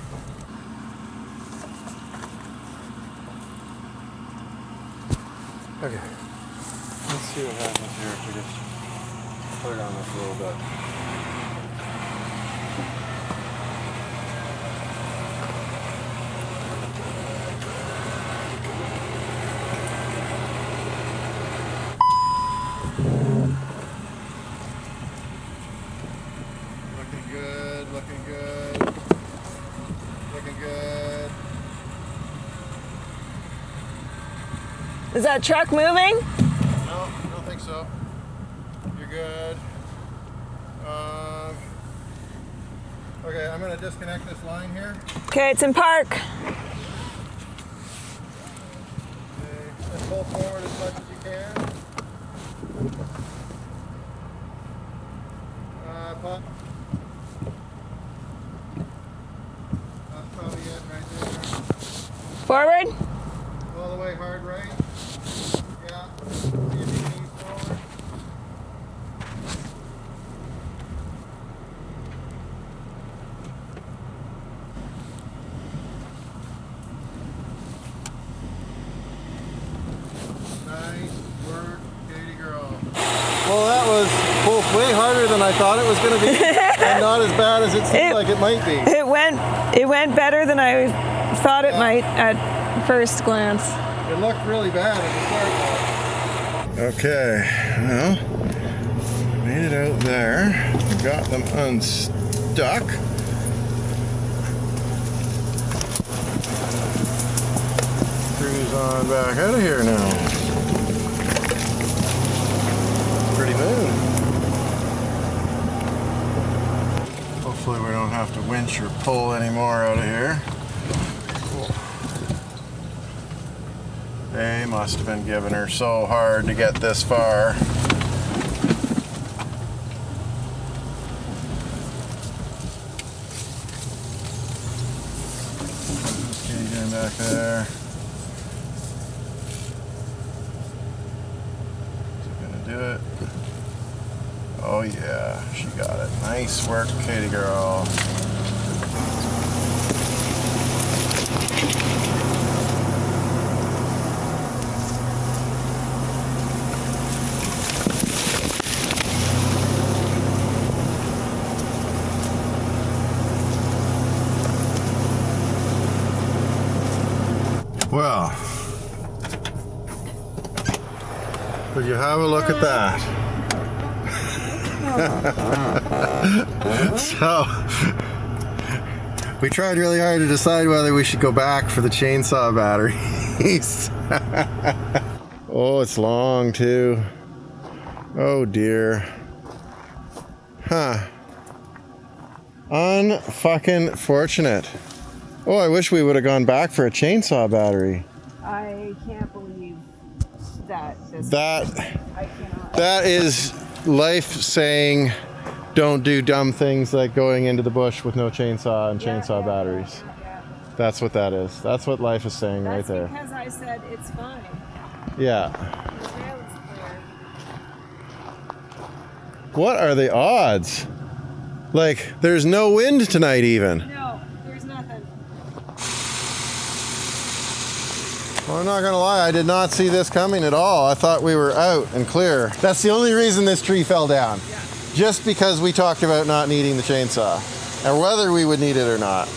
Okay. Let's see what happens here if we just put it on this a little bit. Looking good, looking good. Looking good. Is that truck moving? No, I don't think so. You're good. Okay, I'm going to disconnect this line here. Okay, it's in park. Okay, and pull forward as much as you can. Pop. That's probably it right there. Forward. All the way hard right. Yeah. See if you can ease forward. Nice work, Katie girl. Well, that was both way harder than I thought it was going to be, and not as bad as it seemed like it might be. It went better than I thought it might at first glance. It looked really bad at the start. Okay, well, made it out there. Got them unstuck. Cruise on back out of here now. Pretty moon. Hopefully we don't have to winch or pull anymore out of here. Cool. They must have been giving her so hard to get this far. Okay, getting back there. Is it gonna do it? Oh yeah, she got it. Nice work, Katie girl. Well, would you have a look at that? So, we tried really hard to decide whether we should go back for the chainsaw batteries. Oh, it's long too. Oh dear. Huh. Unfucking fortunate. Oh, I wish we would have gone back for a chainsaw battery. I can't believe that. I cannot. That is life saying don't do dumb things like going into the bush with no chainsaw and chainsaw batteries. Yeah. That's what that is. That's what life is saying right there. That's because I said it's fine. Yeah. The rail is clear. What are the odds? Like, there's no wind tonight even. No, there's nothing. Well, I'm not gonna lie, I did not see this coming at all. I thought we were out and clear. That's the only reason this tree fell down. Yeah. Just because we talked about not needing the chainsaw, and whether we would need it or not.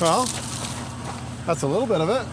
Well, that's a little bit of it.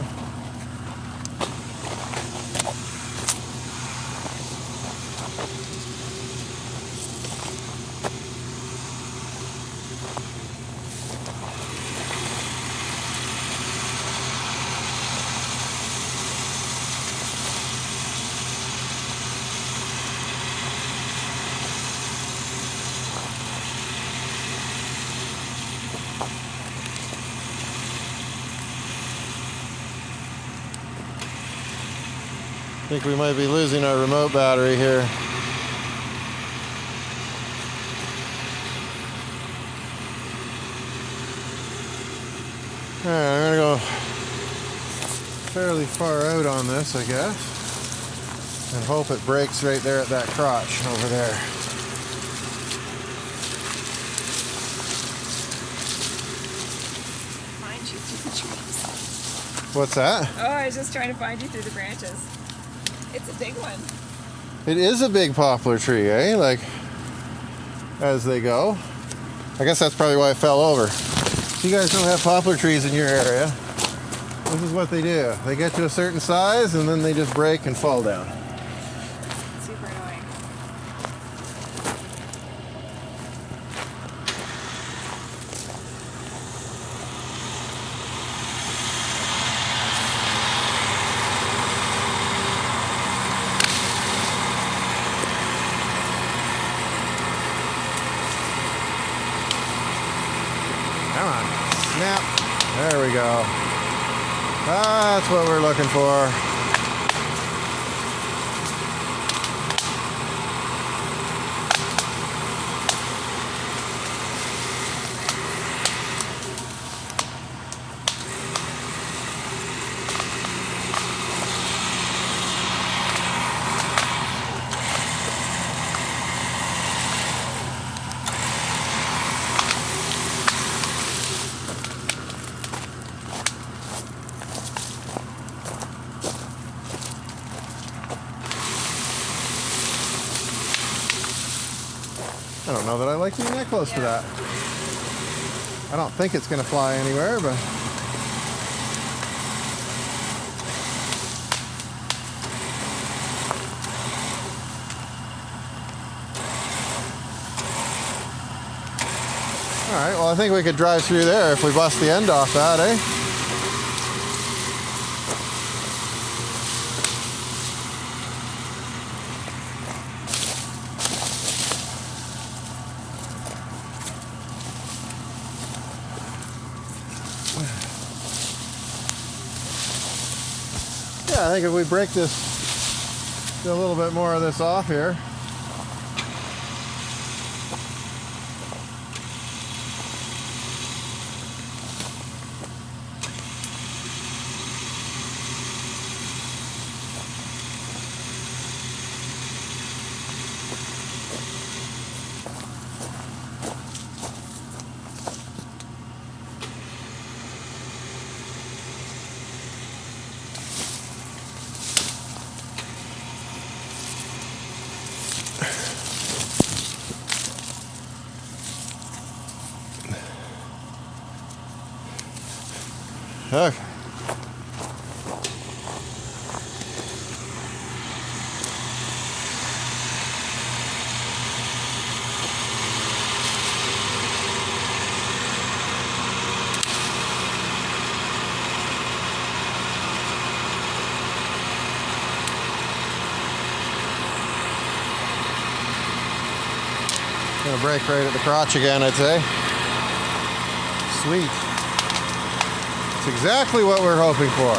I think we might be losing our remote battery here. All right, I'm gonna go fairly far out on this, I guess, and hope it breaks right there at that crotch over there. Find you through the trees. What's that? Oh, I was just trying to find you through the branches. It's a big one. It is a big poplar tree, eh? Like, as they go. I guess that's probably why it fell over. So you guys don't have poplar trees in your area. This is what they do. They get to a certain size and then they just break and fall down. Super annoying. Come on, snap. There we go. That's what we're looking for. I don't know that I like being that close to that. I don't think it's going to fly anywhere, but All right, well, I think we could drive through there if we bust the end off that, eh? Yeah, I think if we break this, get a little bit more of this off here. Okay. Gonna brake right at the crotch again, I'd say. Sweet. It's exactly what we're hoping for.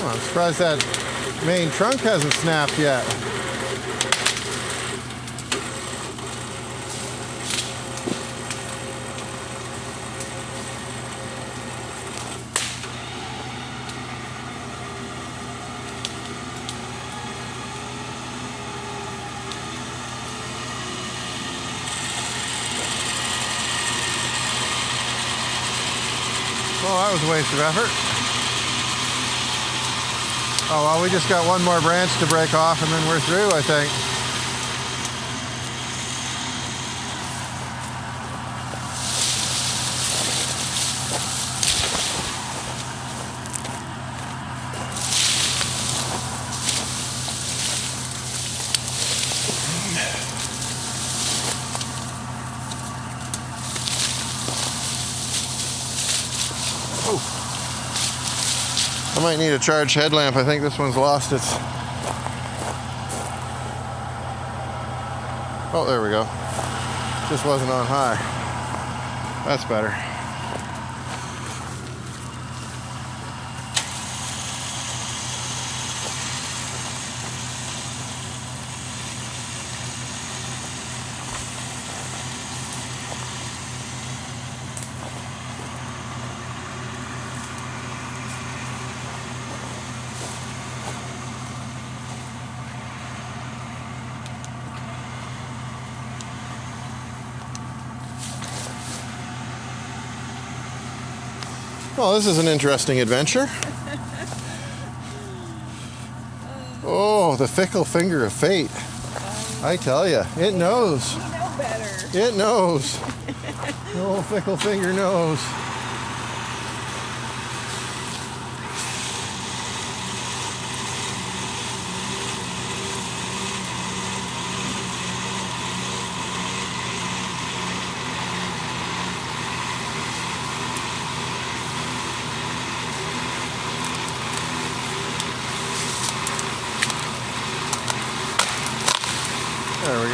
Oh, I'm surprised that main trunk hasn't snapped yet. Well, that was a waste of effort. Oh, well, we just got one more branch to break off and then we're through, I think. I might need a charged headlamp. I think this one's lost its... Oh, there we go. Just wasn't on high. That's better. Well, this is an interesting adventure. Oh, the fickle finger of fate. I tell you, it knows. You know better. It knows. The old fickle finger knows.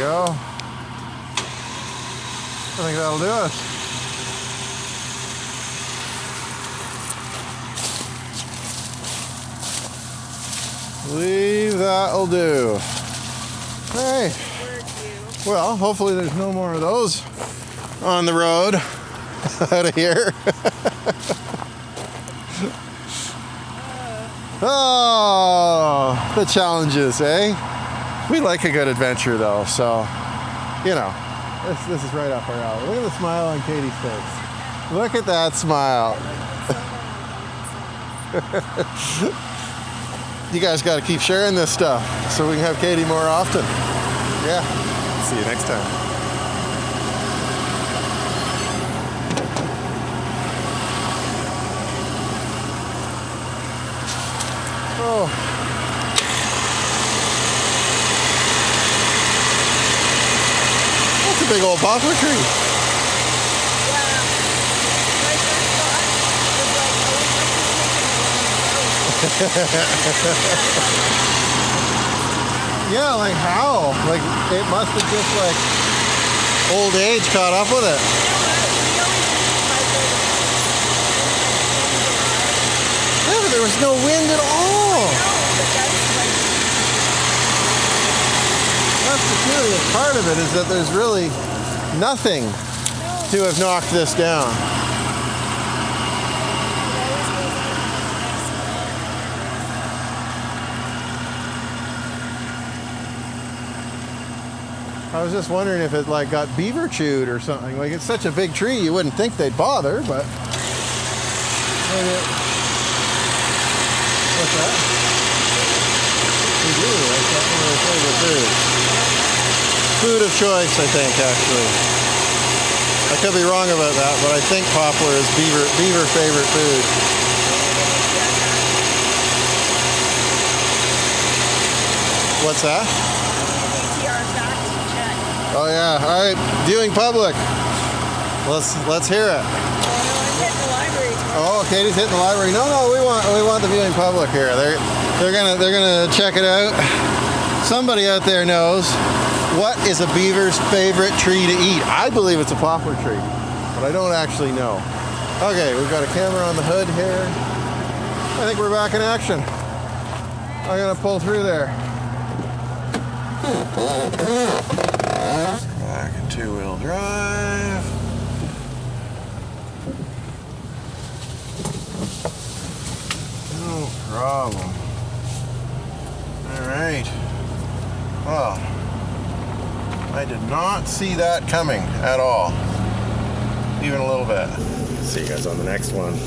go. I think that'll do it. Believe that'll do. Hey. Well, hopefully there's no more of those on the road out of here. Oh, the challenges, eh? We like a good adventure though, so, you know, this is right up our alley. Look at the smile on Katie's face. Look at that smile. You guys got to keep sharing this stuff so we can have Katie more often. Yeah. See you next time. Oh. That's a big old poplar tree. Yeah, like how? Like it must have just like old age caught up with it. Yeah, but there was no wind at all. That's the curious part of it, is that there's really nothing to have knocked this down. I was just wondering if it like got beaver chewed or something. Like it's such a big tree, you wouldn't think they'd bother, but maybe what's that? We do. That's one of their favorite foods. Food of choice, I think, actually. I could be wrong about that, but I think poplar is beaver favorite food. What's that? Oh yeah, all right, viewing public. Let's hear it. I'm hitting the library tomorrow. Oh, Katie's hitting the library. No, we want the viewing public here. They're gonna check it out. Somebody out there knows what is a beaver's favorite tree to eat. I believe it's a poplar tree, but I don't actually know. Okay, we've got a camera on the hood here. I think we're back in action. I'm gonna pull through there. Back in two-wheel drive. No problem. All right. Well, I did not see that coming at all. Even a little bit. See you guys on the next one.